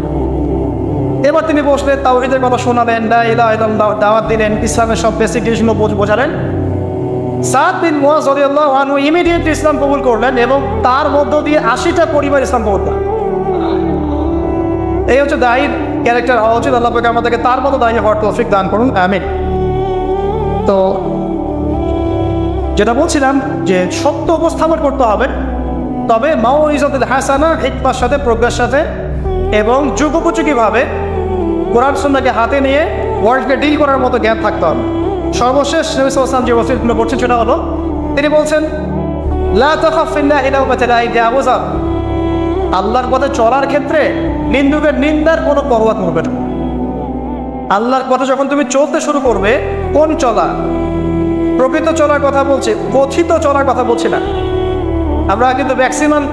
এবার তিনি বসলেন, তাওহীদের কথা শোনালেন, লা ইলাহা ইল্লাল্লাহ দাওয়াত দিলেন, ইসলামের সব বেসিক জিনিসগুলো বোঝালেন। সাদ বিন মুআজ রাদিয়াল্লাহু আনহু ইমিডিয়েটলি ইসলাম কবুল করলেন এবং তার মধ্য দিয়ে 80টা পরিবার ইসলাম কবুল করলেন। এই হচ্ছে দায়ীর ক্যারেক্টার হওয়া উচিত। আল্লাহ পাক আমাদেরকে তার মতো দায়ী হওয়ার তৌফিক দান করুন, আমিন। তো যেটা বলছিলাম যে সত্য উপস্থাপন করতে হবে, তবে মাউইজাতুল হাসানা, হিকমার সাথে, প্রজ্ঞার সাথে এবং যুগোপযোগীভাবে কোরআন সুন্নাহকে হাতে নিয়ে ওয়ার্ল্ডকে ডিল করার মতো জ্ঞান থাকতে হবে। সর্বশেষ নবী সাল্লাল্লাহু আলাইহি ওয়াসাল্লাম যে ওসিয়ত করছেন সেটা হলো, তিনি বলছেন লা তাখাফ ফিল্লাহি লাওমাতা লাইম, ইয়া আবু যার, আল্লাহর পথে চলার ক্ষেত্রে নিন্দুকের নিন্দার কোনো পরোয়া করবে না। আল্লাহর পথে যখন তুমি চলতে শুরু করবে, কোন চলা, প্রকৃত চলার কথা বলছি, কথিত চলার কথা বলছি না। আমরা কিন্তু ম্যাক্সিমাম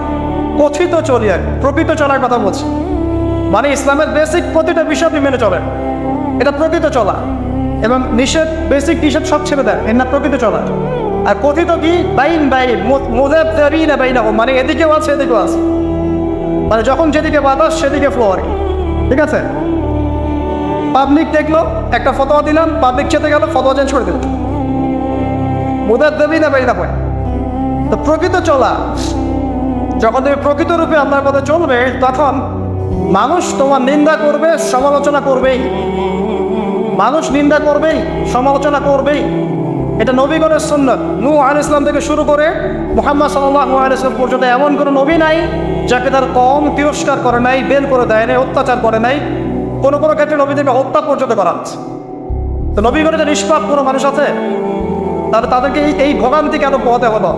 কথিত চলি, আর প্রকৃত চলার কথা বলছি। মানে ইসলামের বেসিক প্রতিটা বিষয় আপনি মেনে চলেন, এটা প্রকৃত চলা। এবং নিষেধ, বেসিক নিষেধ সব ছেড়ে দেন, এর না প্রকৃত চলা। আর কথিত কি, বাইন মুযাবযারিনা বাইনাহুম, মানে এদিকেও আছে এদিকেও আছে, মানে যখন যেদিকে বাতাস সেদিকে ফ্লো আর কি, ঠিক আছে। পাবলিক দেখলো, একটা ফতোয়া দিলাম, পাবলিক চেতে গেল, ফতোয়া চেঞ্জ করে দিল, মুযাবযারিনা বাইনাহুম। তো প্রকৃত চলা, যখন তুমি প্রকৃত রূপে আপনার পথে চলবে, তখন মানুষ তোমার নিন্দা করবে, সমালোচনা করবেই। মানুষ নিন্দা করবেই, সমালোচনা করবেই। এটা নবীগণের সুন্নাত। নূহ আলাইহিস সালাম থেকে শুরু করে মুহাম্মদ সাল্লাল্লাহু আলাইহি ওয়াসাল্লাম পর্যন্ত এমন কোনো নবী নাই যাকে তার কওম তিরস্কার করে নাই, বের করে দেয় নাই, অত্যাচার করে নাই। কোনো কোনো ক্ষেত্রে নবীদেরকে হত্যা পর্যন্ত করা হচ্ছে। তো নবীগণের যে নিষ্পাপ কোনো মানুষ আছে, তাহলে তাদেরকে এই ভোগান্তি কেন পোহাতে হলো?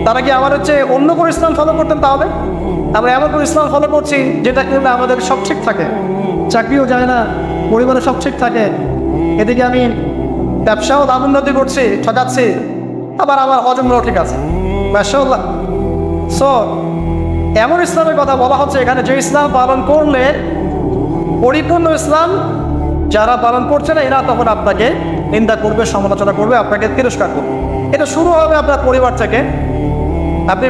তারা কি আমার হচ্ছে অন্য কোনো ইসলাম ফলো করতেন? তাহলে আমরা এমন কোনো ইসলাম ফলো করছি যেটা কিন্তু আমাদের সব ঠিক থাকে, চাকরিও যায় না, পরিবারে সব ঠিক থাকে, এদিকে আমি ব্যবসাও লাভ উন্নতি করছি, ঠকাচ্ছি, আবার আমার হজমরাও ঠিক আছে, মাশাআল্লাহ। সো এমন ইসলামের কথা বলা হচ্ছে এখানে, যে ইসলাম পালন করলে পরিপূর্ণ ইসলাম যারা পালন করছে না এরা তখন আপনাকে নিন্দা করবে, সমালোচনা করবে, আপনাকে তিরস্কার করবে। এটা শুরু হবে আপনার পরিবার থেকে। আপনি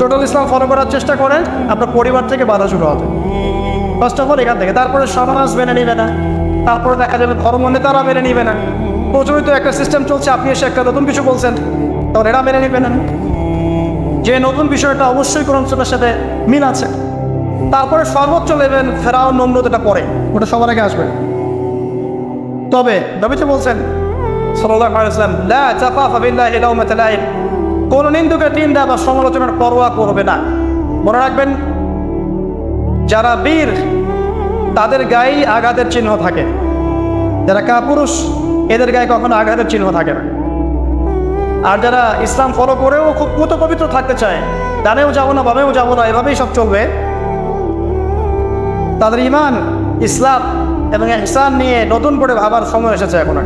টোটাল ইসলাম ফলো করার চেষ্টা করেন, আপনার পরিবার থেকে বাধা শুরু হবে ফার্স্ট অফ অল এখান থেকে। তারপরে সমাজ মেনে নিবে না, তারপরে দেখা যাবে ধর্ম নেতারা মেনে নিবে না। প্রচলিত একটা সিস্টেম চলছে, আপনি এসে একটা নতুন কিছু বলছেন, তখন এরা মেনে নিবে না, যে নতুন বিষয়টা অবশ্যই কোরআন সুন্নাহর সাথে মিল আছে। তারপরে সর্বোচ্চ লেভেল ফেরাউন নমরুদ, এটা পরে, ওটা সবার আগে আসবে। তবে নবী তো বলছেন সাল্লাল্লাহু আলাইহি ওয়াসাল্লাম, লা তাখাফা বিল্লাহি লাওমাতা লাইম, কোন নিন্দুকের নিন্দা বা সমালোচনার পরোয়া করবে না। মনে রাখবেন, যারা বীর তাদের গায়ে আঘাতের চিহ্ন থাকে, যারা কাপুরুষ এদের গায়ে কখনো আঘাতের চিহ্ন থাকে না। আর যারা ইসলাম ফলো করেও খুব পুত পবিত্র থাকতে চায়, ডানেও যাবো না বামেও যাবো না, এভাবেই সব চলবে, তাদের ইমান, ইসলাম এবং ইহসান নিয়ে নতুন করে ভাবার সময় এসেছে এখন।